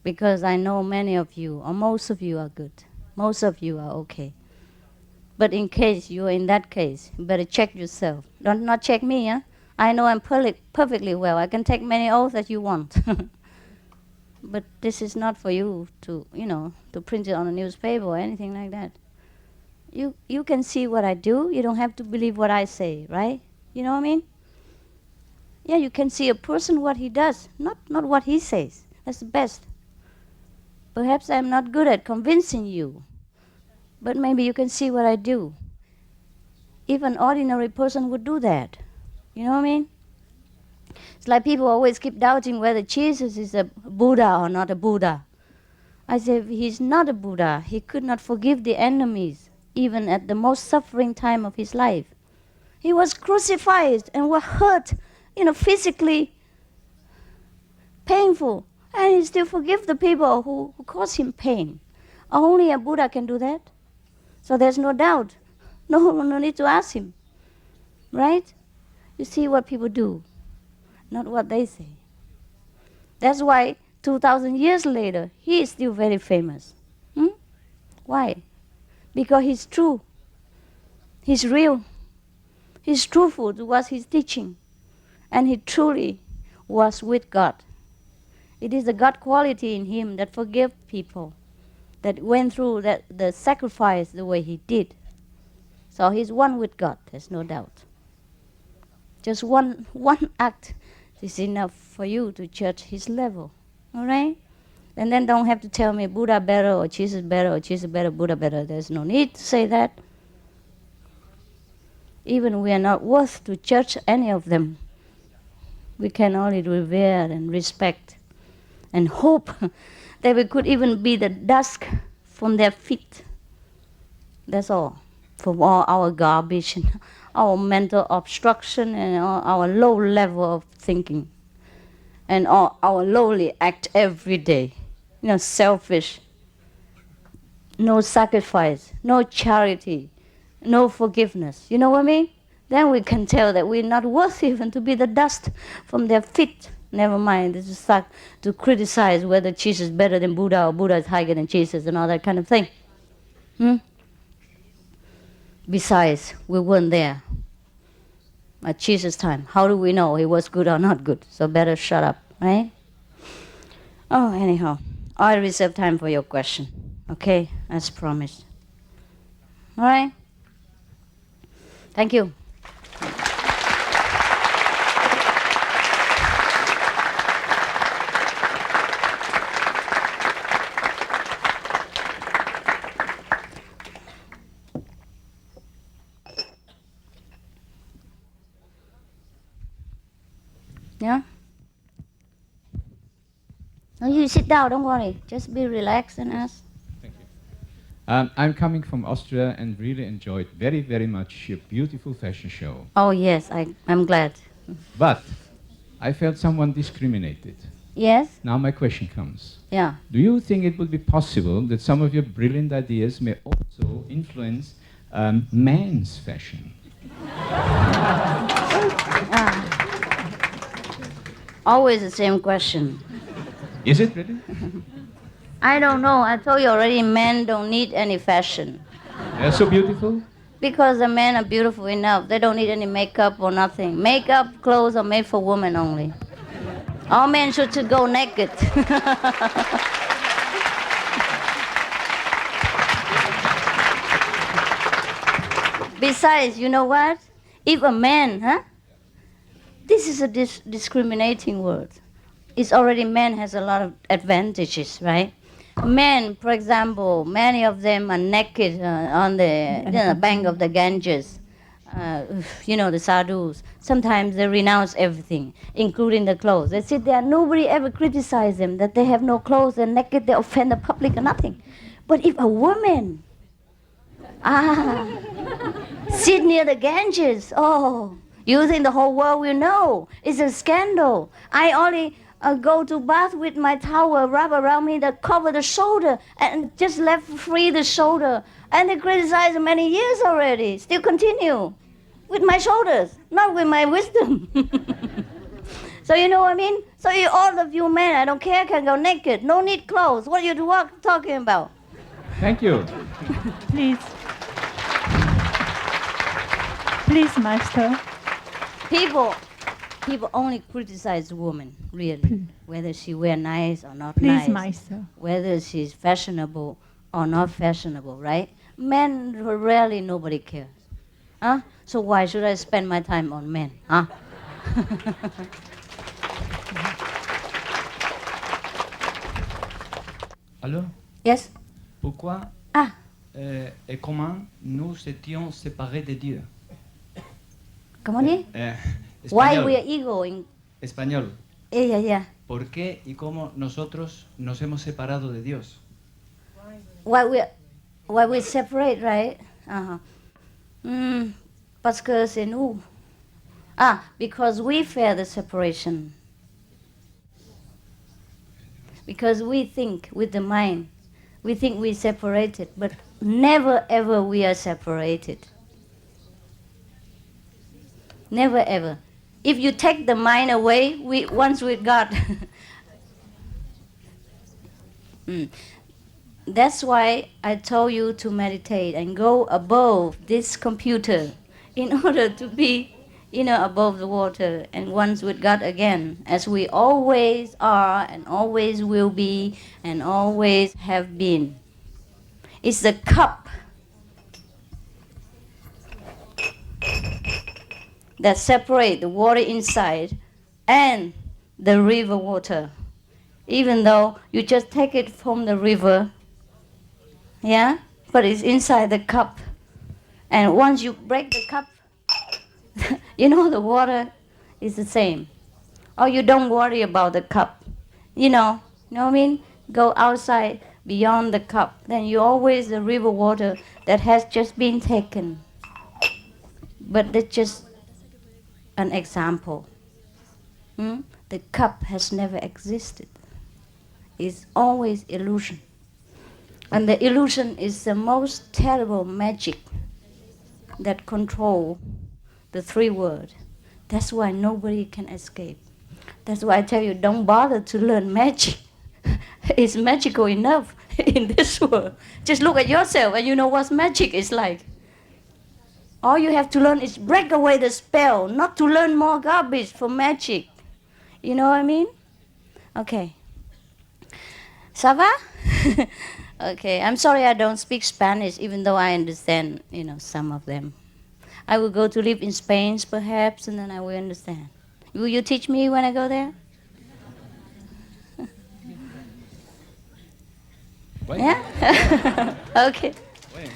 Because I know many of you, or most of you are good. Most of you are okay. But in case you're in that case, you better check yourself. Don't not check me, huh? I know I'm perfectly well. I can take many oaths that you want. But this is not for you to, to print it on a newspaper or anything like that. You can see what I do. You don't have to believe what I say, right? You know what I mean? Yeah, you can see a person what he does, not what he says. That's the best. Perhaps I'm not good at convincing you, but maybe you can see what I do. If an ordinary person would do that, you know what I mean? It's like people always keep doubting whether Jesus is a Buddha or not a Buddha. I say, if he's not a Buddha, he could not forgive the enemies, even at the most suffering time of his life. He was crucified and was hurt, physically painful, and he still forgive the people who caused him pain. Only a Buddha can do that. So there's no doubt. No need to ask him. Right? You see what people do, not what they say. That's why 2,000 years later, he is still very famous. Why? Because he's true. He's real. He's truthful to what he's teaching. And he truly was with God. It is the God quality in him that forgave people, that went through the sacrifice the way he did. So he's one with God, there's no doubt. Just one act is enough for you to judge his level. All right? And then don't have to tell me Buddha better or Jesus better or Jesus better, Buddha better. There's no need to say that. Even we are not worth to judge any of them. We can only revere and respect and hope that we could even be the dust from their feet. That's all. From all our garbage and our mental obstruction and our low level of thinking and our lowly act every day. Selfish, no sacrifice, no charity, no forgiveness. You know what I mean? Then we can tell that we're not worth even to be the dust from their feet. Never mind, this is start to criticize whether Jesus is better than Buddha or Buddha is higher than Jesus and all that kind of thing. Besides, we weren't there at Jesus' time. How do we know he was good or not good? So better shut up, right? Oh, anyhow, I reserve time for your question. Okay, as promised. All right? Thank you. Yeah? No, you sit down, don't worry. Just be relaxed and ask. Thank you. I'm coming from Austria and really enjoyed very, very much your beautiful fashion show. Oh, yes, I'm glad. But I felt someone discriminated. Yes? Now my question comes. Yeah. Do you think it would be possible that some of your brilliant ideas may also influence men's fashion? Always the same question. Is it really? I don't know. I told you already, men don't need any fashion. They're so beautiful? Because the men are beautiful enough. They don't need any makeup or nothing. Makeup, clothes are made for women only. All men should go naked. Besides, you know what? If a man, this is a discriminating word. It's already man has a lot of advantages, right? Men, for example, many of them are naked on the bank of the Ganges. The sadhus. Sometimes they renounce everything, including the clothes. They sit there, nobody ever criticizes them that they have no clothes, they're naked, they offend the public or nothing. But if a woman sit near the Ganges, you think the whole world will know. It's a scandal. I only go to bath with my towel wrapped around me that cover the shoulder and just left free the shoulder. And they criticize many years already. Still continue with my shoulders, not with my wisdom. So you know what I mean? So all of you men, I don't care, can go naked. No need clothes. What are you talking about? Thank you. Please. Please, Master. People only criticize women, really. Whether she wear nice or not Please, nice. Master. Whether she's fashionable or not fashionable, right? Men, rarely nobody cares. So why should I spend my time on men? Alors, Yes. pourquoi Ah, et comment nous étions séparés de Dieu? comment dire? Why Español. we are ego in... Español. Yeah, yeah. ¿Por qué y cómo nosotros nos hemos separado de Dios? Why we separate, right? Uh-huh. Parce que c'est nous. Ah, because we fear the separation. Because we think with the mind. We think we're separated, but never ever we are separated. Never ever. If you take the mind away, once with God. That's why I told you to meditate and go above this computer in order to be, above the water and once with God again, as we always are and always will be and always have been. It's the cup that separate the water inside and the river water. Even though you just take it from the river, yeah, but it's inside the cup. And once you break the cup, the water is the same. Or you don't worry about the cup. You know what I mean? Go outside beyond the cup. Then you always the river water that has just been taken. But that's just an example. The cup has never existed. It's always illusion. And the illusion is the most terrible magic that control the three words. That's why nobody can escape. That's why I tell you, don't bother to learn magic. It's magical enough in this world. Just look at yourself and you know what magic is like. All you have to learn is break away the spell, not to learn more garbage for magic. You know what I mean? Okay. Ça va? Okay, I'm sorry I don't speak Spanish, even though I understand, some of them. I will go to live in Spain, perhaps, and then I will understand. Will you teach me when I go there? Ouais. Yeah? Okay. Ouais.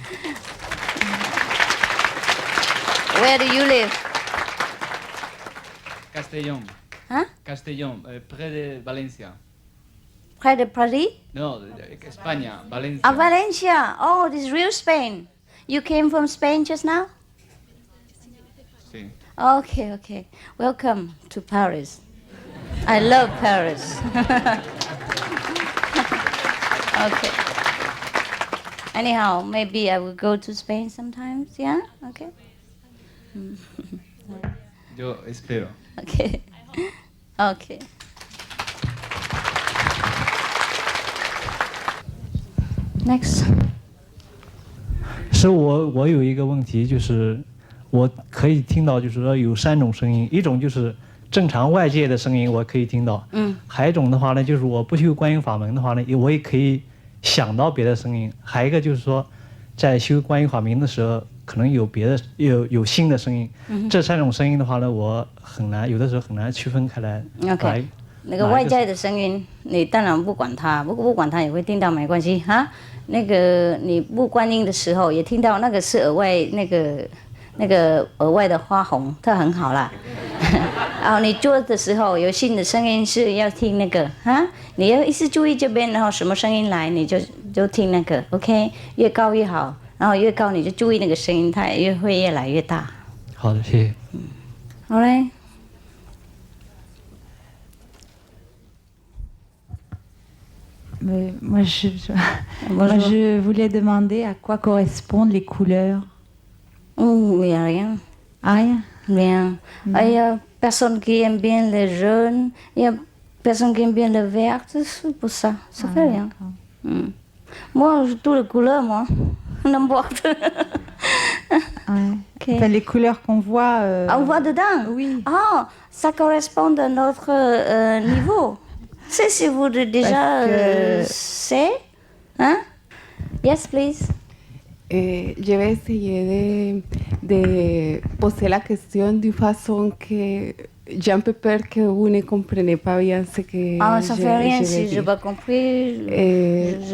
Where do you live? Castellón. Huh? Castellón, près de Valencia. Près de Paris? No, España, Valencia. Ah, Valencia. Oh, this is real Spain. You came from Spain just now? Sí. Okay. Welcome to Paris. I love Paris. Okay. Anyhow, maybe I will go to Spain sometimes, yeah? Okay. Yo espero. Okay. Okay. Next. 是我有一个问题，就是我可以听到，就是说有3种声音，一种就是正常外界的声音，我可以听到，还有一种的话呢，就是我不修观音法门的话呢，我也可以想到别的声音，还有一个就是说，在修观音法门的时候，可能有别的有新的声音，这3种声音的话呢，我有的时候很难区分开来。OK。那个外在的声音，你当然不管它，不管它也会听到，没关系哈。那个你不观音的时候也听到，那个是额外那个额外的花红，它很好啦。然后你做的时候有新的声音是要听那个哈，你要一直注意这边，然后什么声音来你就听那个 ，OK， 越高越好，然后越高你就注意那个声音，它也会越来越大。好的，谢谢。好嘞。Moi, je voulais demander à quoi correspondent les couleurs. Il n'y a rien. Ah, rien? Rien. Il y a personne qui aime bien les jaunes, il y a personne qui aime bien le vert, c'est pour ça. Ça fait rien. Moi, toutes les couleurs, moi. N'importe. Ouais. Okay. Enfin, les couleurs qu'on voit... On voit dedans? Oui. Ah, ça correspond à notre niveau. C'est si vous déjà c'est, hein? Yes, please. Je vais essayer de poser la question d'une façon que j'ai un peu peur que vous ne compreniez pas bien ce que ça fait rien si je n'ai pas compris.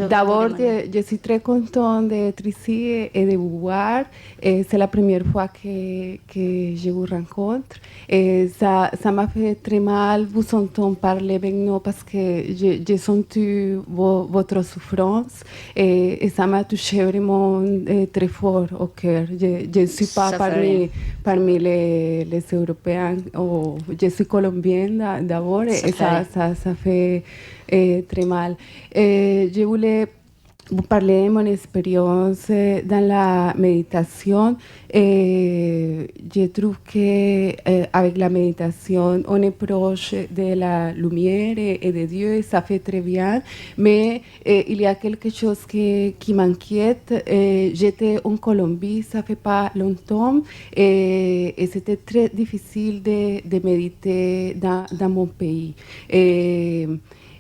D'abord, je suis très contente d'être ici et de vous voir. C'est la première fois que je vous rencontre. Et ça m'a fait très mal vous entendre parler avec nous parce que j'ai senti votre souffrance et ça m'a touché vraiment très fort au cœur. Je ne suis pas parmi les Européens. Je suis colombienne d'abord et ça fait très mal. Je voulais vous parler de mon expérience dans la méditation. Je trouve qu'avec la méditation, on est proche de la lumière et de Dieu et ça fait très bien. Mais il y a quelque chose qui m'inquiète. J'étais en Colombie, ça fait pas longtemps, et c'était très difficile de méditer dans mon pays. Et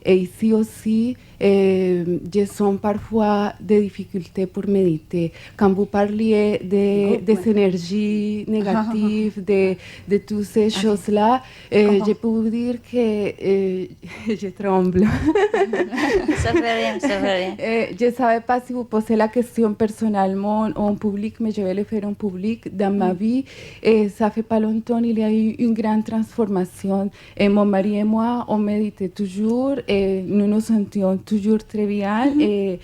ici aussi, je sens parfois des difficultés pour méditer. Quand vous parliez des énergies négatives, de toutes ces choses-là, je peux vous dire que je tremble. Ça fait rien, ça fait rien. Je ne savais pas si vous posez la question personnellement ou en public, mais je vais le faire en public. Dans ma vie, et ça fait pas longtemps, il y a eu une grande transformation. Et mon mari et moi, on méditait toujours. Et nous nous sentions toujours très bien et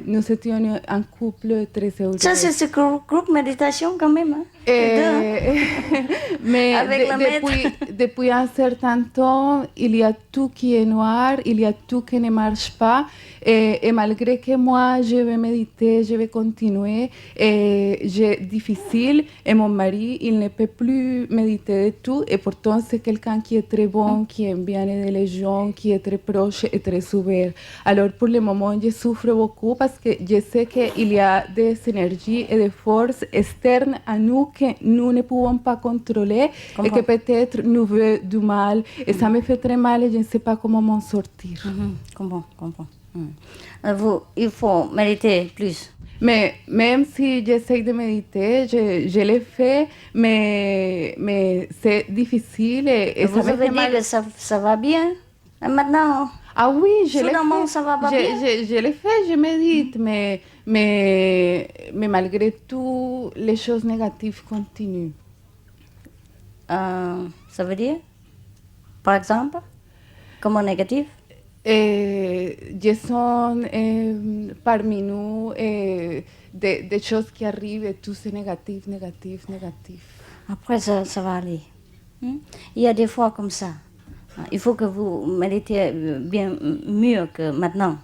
nous étions un couple très heureux. Ça, c'est ce groupe méditation quand même. Mais depuis un certain temps, il y a tout qui est noir, il y a tout qui ne marche pas. Et malgré que moi, je vais méditer, je vais continuer, c'est difficile. Et mon mari, il ne peut plus méditer du tout. Et pourtant, c'est quelqu'un qui est très bon, qui aime bien aider les gens, qui est très proche et très ouvert. Alors, pour le moment, je souffre beaucoup parce que je sais qu'il y a des énergies et des forces externes à nous que nous ne pouvons pas contrôler et que peut-être nous veulent du mal. Et ça me fait très mal et je ne sais pas comment m'en sortir. Comprends. Il faut méditer plus. Mais même si j'essaie de méditer, je le fais, mais c'est difficile et vous ça me fait mal. Que ça va bien maintenant? Ah oui, je le fais. Ça va pas bien. Je le fais, je médite, mais malgré tout, les choses négatives continuent. Ça veut dire, par exemple, comment négatif? Je sens parmi nous des choses qui arrivent et tout c'est négatif. Après, ça va aller. Il y a des fois comme ça. Il faut que vous méditez bien mieux que maintenant.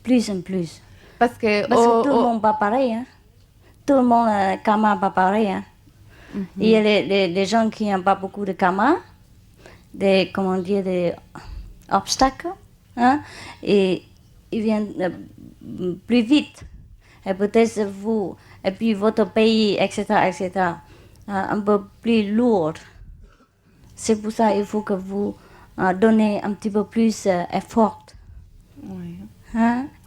Plus en plus. Parce que tout le monde pas pareil. Tout le monde karma pas pareil. Il y a les gens qui n'ont pas beaucoup de karma, des obstacles, et ils viennent plus vite. Et peut-être vous, et puis votre pays, etc., un peu plus lourd. C'est pour ça qu'il faut que vous donnez un petit peu plus d'effort. Oui.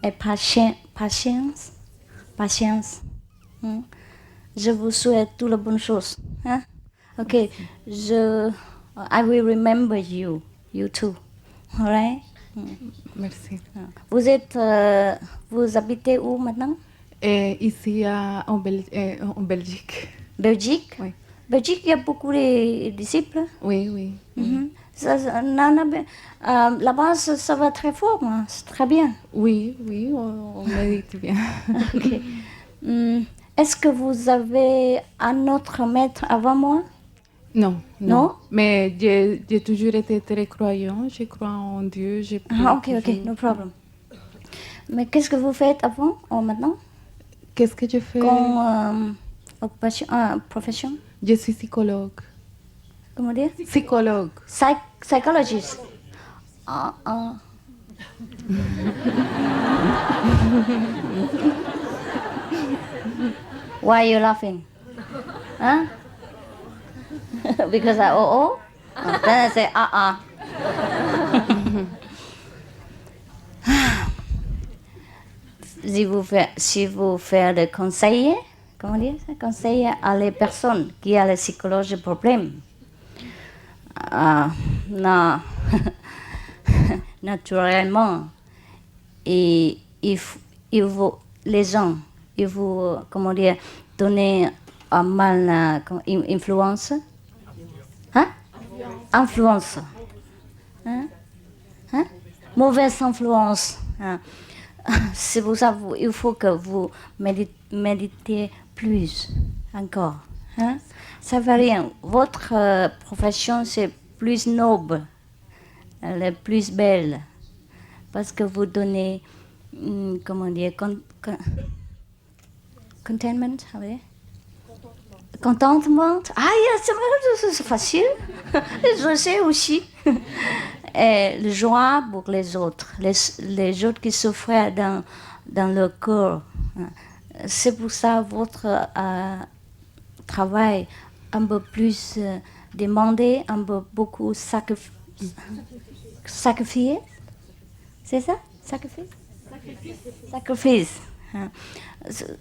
Et patience. Je vous souhaite toutes les bonnes choses. Ok, I will remember you too. All right? Merci. Vous habitez où maintenant? Ici en Belgique. Belgique? Oui. Belgique, il y a beaucoup de disciples? Oui. Là-bas, ça va très fort, c'est très bien. Oui, on médite bien. Ok. Est-ce que vous avez un autre maître avant moi? Non. Mais j'ai toujours été très croyant, je crois en Dieu. Ok, no problem. Mais qu'est-ce que vous faites avant ou maintenant? Qu'est-ce que je fais? Comme profession? Je suis psychologue. Comment dire? Psychologue. Psychologist. Why are you laughing? Huh? Because I then I say Si vous faites des conseils, comment dire ça? Conseils à les personnes qui ont les psychologiques problèmes. naturellement, et les gens, ils vous, comment dire, donner un mal influence. Hein? Influence. Hein? Hein? Mauvaise influence. Hein? C'est pour ça qu'il faut que vous méditez plus encore. Hein? Ça va rien. Votre profession, c'est plus noble, elle est plus belle. Parce que vous donnez, comment dire, contentment, contentement. Ah, c'est facile. Je sais aussi. Et la joie pour les autres qui souffrent dans leur corps. C'est pour ça votre travail un peu plus demandé, un peu beaucoup sacrifié. C'est ça? Sacrifice.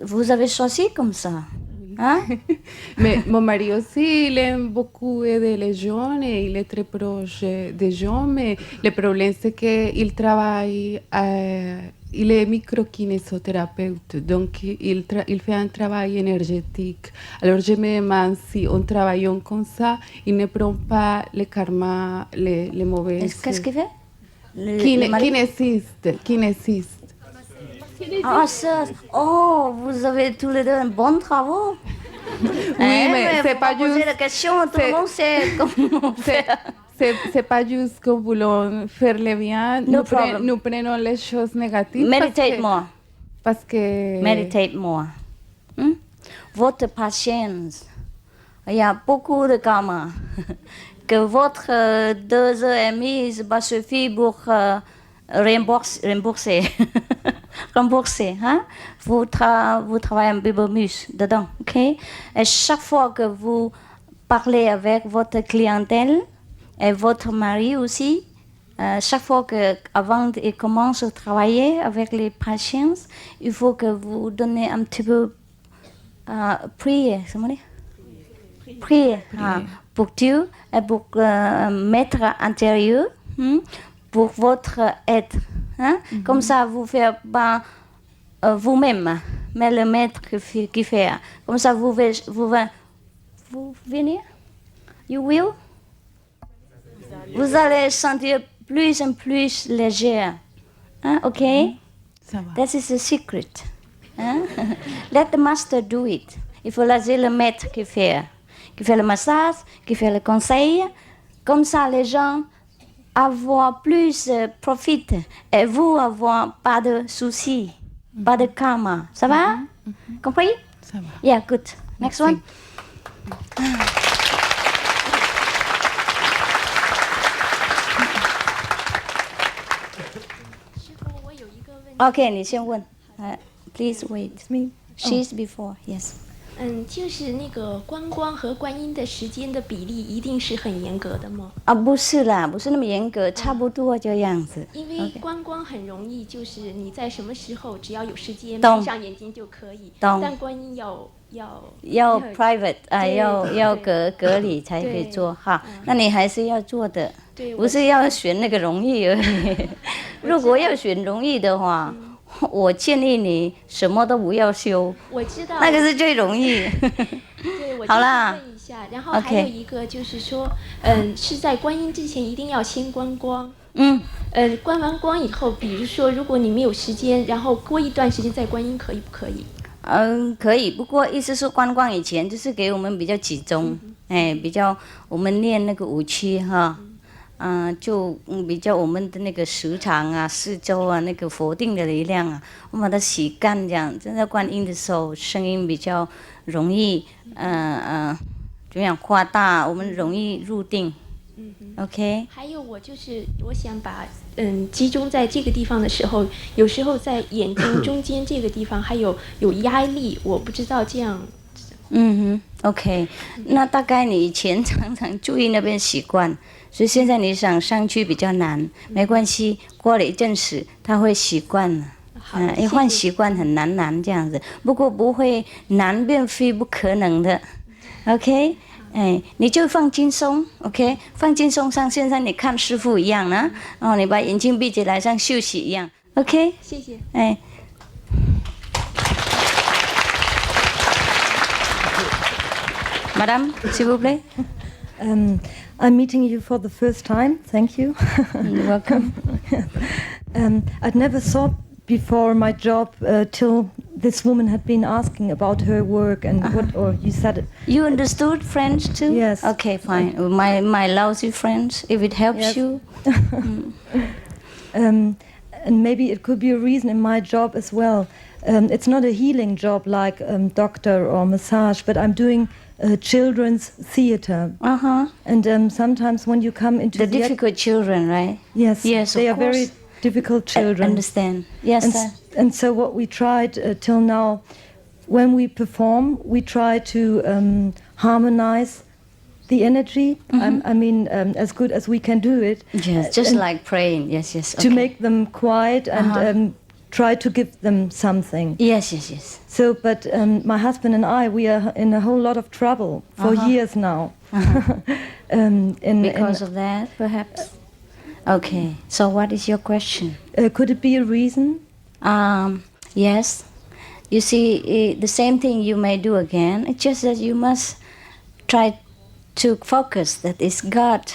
Vous avez choisi comme ça. Hein? Mais mon mari aussi, il aime beaucoup aider les jeunes et il est très proche des gens, mais le problème c'est qu'il travaille, il est microkinésothérapeute, donc il fait un travail énergétique. Alors je me demande si en travaillant comme ça, il ne prend pas le karma, les mauvaises... Qu'est-ce qu'il fait? Kinésiste. Ah, ça. Oh, vous avez tous les deux un bon travail. Oui, mais c'est pas juste... Poser la question, tout le monde sait comment faire. C'est pas juste que voulons faire le bien, nous prenons les choses négatives. Meditate more. Parce que... Meditate more. Votre patience, il y a beaucoup de karma. Que votre 2h30 va suffire pour rembourser. Rembourser, hein? Vous travaillez un peu plus dedans, ok? Et chaque fois que vous parlez avec votre clientèle et votre mari aussi, chaque fois qu'avant de commencer à travailler avec les patients, il faut que vous donnez un petit peu prier, pour Dieu et pour maître intérieur, pour votre aide. Hein? Comme ça, vous faites pas vous-même, mais le maître qui fait. Comme ça, vous venez, you will. Vous allez sentir plus en plus léger. Hein? Ok? Ça va. That is the secret. Hein? Let the master do it. Il faut laisser le maître qui fait le massage, qui fait le conseil. Comme ça, les gens avoir plus profit et vous avoir pas de soucis, pas de karma. Ça va? Compris? Ça va. Yeah, good. Next one. OK， 你先问。Please wait. She's before. Yes. 就是那个观光和观音的时间的比例一定是很严格的吗？不是啦，不是那么严格，差不多这样子。因为观光很容易，就是你在什么时候只要有时间闭上眼睛就可以。但观音要 private 要隔离才可以做哈。那你还是要做的，不是要选那个容易而已。如果要选容易的话。我建议你什么都不要修，我知道，那个是最容易。对，我好啦，问一下，然后还有一个就是说，是在观音之前一定要先观光。观完光以后，比如说如果你没有时间，然后过一段时间再观音，可以不可以？可以，不过意思是观光以前就是给我们比较集中，比较我们练那个武器哈。就比较我们的那个时长啊、四周啊、那个否定的力量啊，我们把它洗干这样。在观音的时候，声音比较容易怎么样扩大，我们容易入定。OK。还有我想把集中在这个地方的时候，有时候在眼睛中间这个地方还有压力，我不知道这样。OK， 那大概你以前常常注意那边习惯。所以现在你想上去比较难，没关系，过了一阵子他会习惯了。一换习惯很难这样子，不过不会难并非不可能的。OK，哎，你就放轻松 ，OK， 放轻松，像现在你看师父一样呢，哦，你把眼睛闭起来，像休息一样 ，OK， 谢谢。哎。Madame, s'il vous plaît. I'm meeting you for the first time. Thank you. You're welcome. I'd never thought before my job till this woman had been asking about her work and what, or you said it. You understood French too? Yes. Okay, fine. My lousy French, if it helps Yes. you. And maybe it could be a reason in my job as well. It's not a healing job like doctor or massage, but I'm doing children's theater. And sometimes when you come into The difficult children, right? yes, Yes, they of are very course. difficult I children. understand. Yes, And, sir. and so what we tried till now, when we perform, we try to harmonize the energy. I mean, as good as we can do it. Yes, just and like praying. Yes, yes. to Okay. make them quiet and try to give them something. Yes, yes, yes. So, but my husband and I, we are in a whole lot of trouble for years now. Because of that, perhaps. Okay. So, what is your question? Could it be a reason? Yes. You see, the same thing you may do again. It's just that you must try to focus that it's God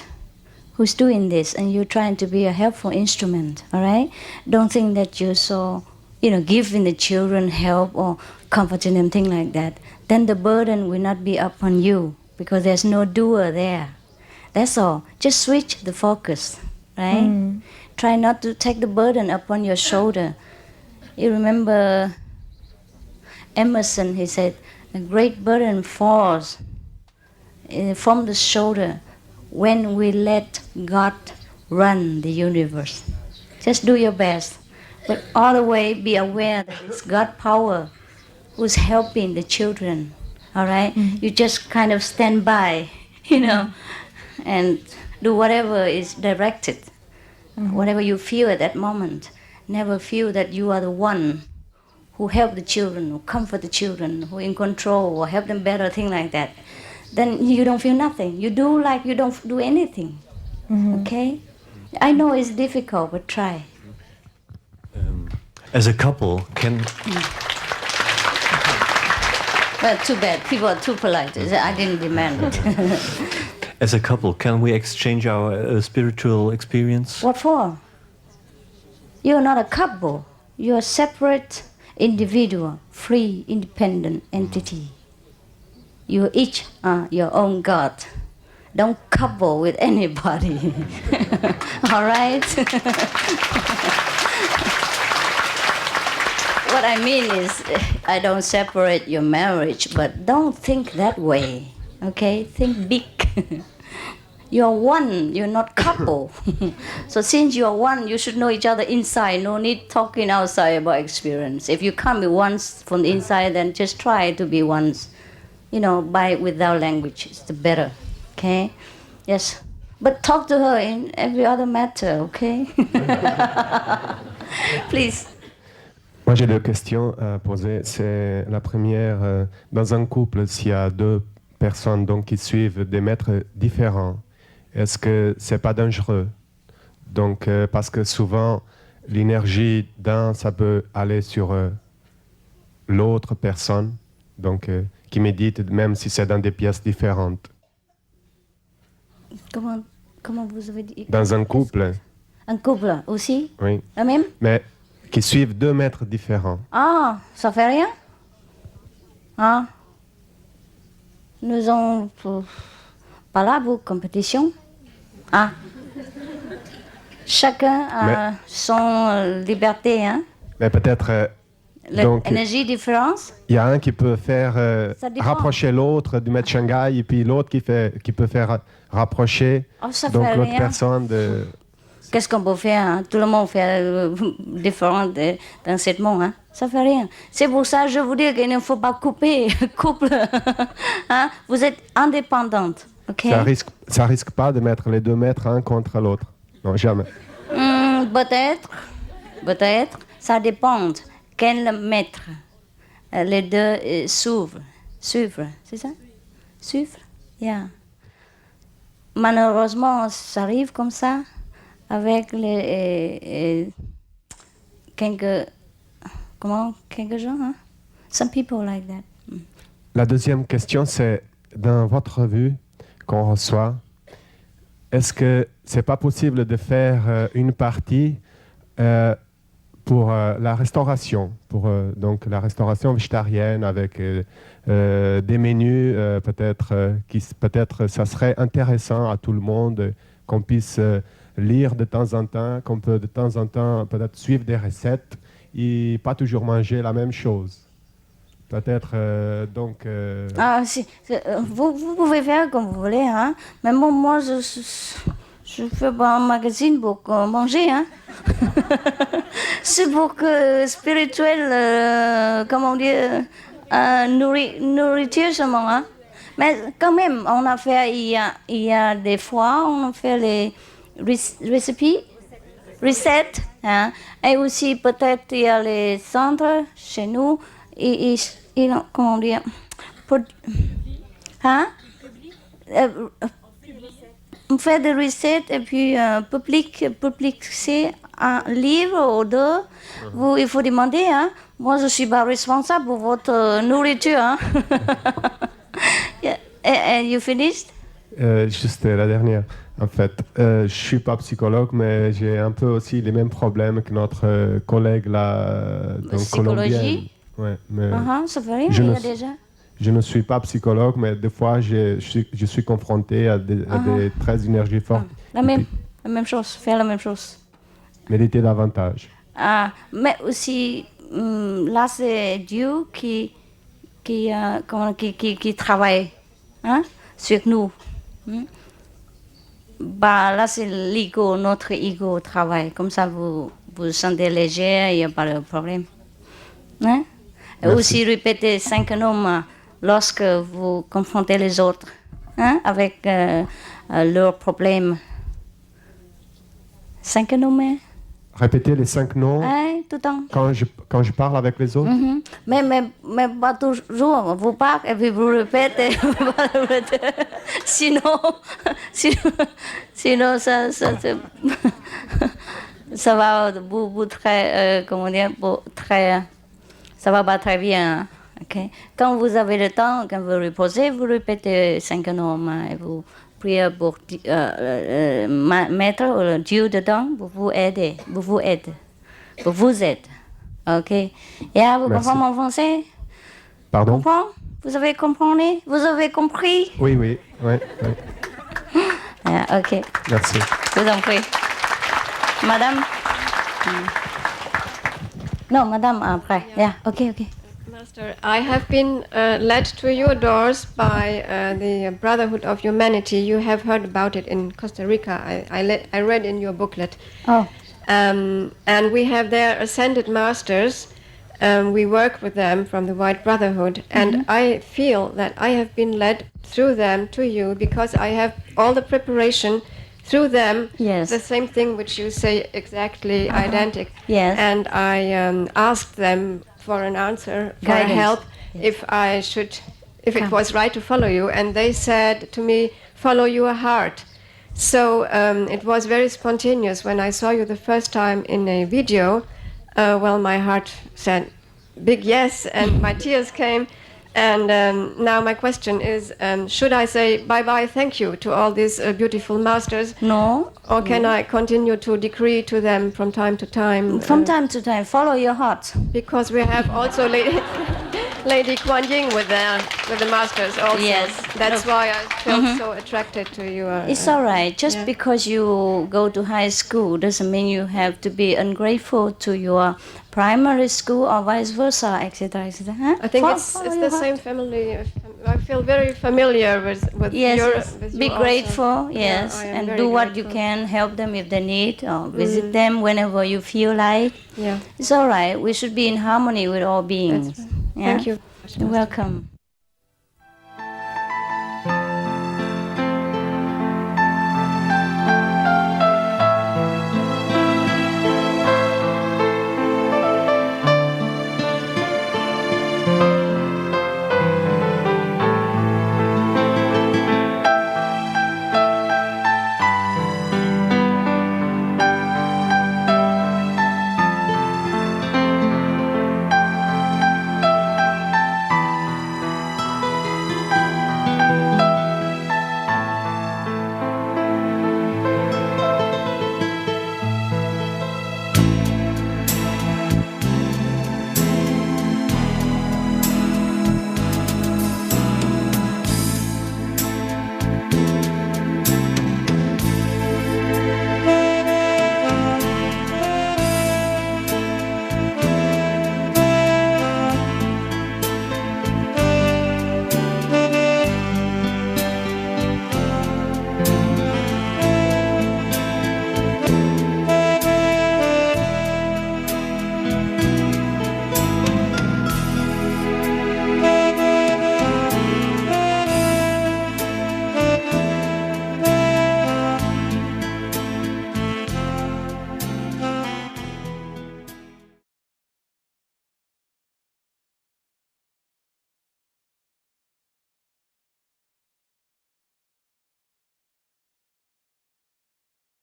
who's doing this, and you're trying to be a helpful instrument. All right. Don't think that you're so, giving the children help or comforting them, thing like that. Then the burden will not be upon you because there's no doer there. That's all. Just switch the focus. Right? Try not to take the burden upon your shoulder. You remember Emerson, he said, a great burden falls from the shoulder when we let God run the universe. Just do your best. But all the way be aware that it's God's power who's helping the children. All right? You just kind of stand by, and do whatever is directed, whatever you feel at that moment. Never feel that you are the one who help the children, who comfort the children, who in control or help them better, thing like that. Then you don't feel nothing. You do like you don't do anything. Okay? I know it's difficult, but try. As a couple, can... Well, too bad. People are too polite. I didn't demand it. As a couple, can we exchange our spiritual experience? What for? You're not a couple. You're a separate individual, free, independent entity. You each are your own God. Don't couple with anybody. All right? What I mean is, I don't separate your marriage, but don't think that way. Okay? Think big. You're one, you're not couple. So since you're one, you should know each other inside. No need talking outside about experience. If you can't be once from the inside, then just try to be once. Without language, it's the better. Okay? Yes. But talk to her in every other matter, okay? Please. Moi, j'ai deux questions à poser. C'est la première, dans un couple, s'il y a deux personnes qui suivent des maîtres différents, est-ce que c'est pas dangereux? Donc, parce que souvent, l'énergie d'un, ça peut aller sur l'autre personne, qui médite, même si c'est dans des pièces différentes. Comment vous avez dit? Dans un couple. Un couple aussi? Oui. La même? Mais qui suivent deux maîtres différents. Ah, ça fait rien? Ah. Nous avons pas là pour compétition. Ah. Chacun a son liberté, hein? Mais peut-être... L'énergie différente? Il y a un qui peut faire rapprocher l'autre du maître Shanghai et puis l'autre qui peut faire rapprocher l'autre personne de... Qu'est-ce qu'on peut faire? Hein? Tout le monde fait différent dans ce monde. Hein? Ça fait rien. C'est pour ça que je vous dis qu'il ne faut pas couper couple. Hein? Vous êtes indépendante. Okay? Ça risque pas de mettre les deux maîtres un contre l'autre. Non, jamais. Peut-être. Ça dépend. Quel maître? Les deux suivre, c'est ça? Suivre? Yeah. Malheureusement, ça arrive comme ça avec quelques gens. Hein? Some people like that. La deuxième question, c'est dans votre revue qu'on reçoit, est-ce que c'est pas possible de faire une partie pour la restauration, pour donc la restauration végétarienne avec des menus peut-être ça serait intéressant à tout le monde qu'on puisse lire de temps en temps, qu'on peut de temps en temps peut-être suivre des recettes et pas toujours manger la même chose. Peut-être donc. Ah si, vous pouvez faire comme vous voulez, hein. Mais bon, moi je fais pas un magazine pour manger, hein. C'est pour que spirituel, comment dire, nourriture seulement, hein. Mais quand même, on a fait, il y a des fois, on a fait les recettes, hein. Et aussi peut-être il y a les centres chez nous. Et comment dire, hein? On fait des recettes et puis publier un livre ou deux. Vous, il faut demander, hein? Moi, je ne suis pas responsable pour votre nourriture. Hein? And you finished? Juste la dernière. En fait, je ne suis pas psychologue, mais j'ai un peu aussi les mêmes problèmes que notre collègue là, colombienne. Ouais, mais ça fait rien, déjà. Je ne suis pas psychologue, mais des fois, je suis confronté à des très énergies fortes. La même chose, faire la même chose. Méditer davantage. Mais aussi, là, c'est Dieu qui travaille, hein, sur nous. Bah, là, c'est l'ego, notre ego travaille. Comme ça, vous vous sentez léger, il n'y a pas de problème. Hein? Et aussi répéter 5 noms lorsque vous confrontez les autres, hein, avec leurs problèmes. 5 noms. Répéter les 5 noms tout le temps. Quand je parle avec les autres. Mais pas toujours. Vous parlez et puis vous répétez. sinon ça va vous très, comment dire, ça va pas très bien. Hein? Okay. Quand vous avez le temps, quand vous reposez, vous répétez 5 noms et vous priez pour mettre Dieu dedans pour vous aider. Ok. Et vous comprenez mon français? Pardon? Vous avez compris? Vous avez compris? Oui. Ouais. Ok. Merci. Je vous en prie. Madame? Non, madame, après. Yeah, okay. Master, I have been led to your doors by the Brotherhood of Humanity. You have heard about it in Costa Rica. I read in your booklet. Oh. And we have their ascended masters. We work with them from the White Brotherhood. And I feel that I have been led through them to you because I have all the preparation through them. Yes. The same thing which you say exactly identical. Yes. And I asked them for an answer, for help, if it was right to follow you. And they said to me, follow your heart. So it was very spontaneous. When I saw you the first time in a video, my heart said big yes, and my tears came. And now my question is, should I say bye-bye, thank you to all these beautiful masters? No. Or can I continue to decree to them from time to time? From time to time, follow your heart. Because we have also Lady Kuan Yin with the masters also. Yes. That's why I felt so attracted to you. It's all right. Just because you go to high school doesn't mean you have to be ungrateful to your primary school or vice versa, etc. Huh? I think it's the same family. I feel very familiar with your. Be grateful, yes, and do what you can. Help them if they need, or visit them whenever you feel like. Yeah, it's all right. We should be in harmony with all beings. Right. Yeah? Thank you. You're welcome.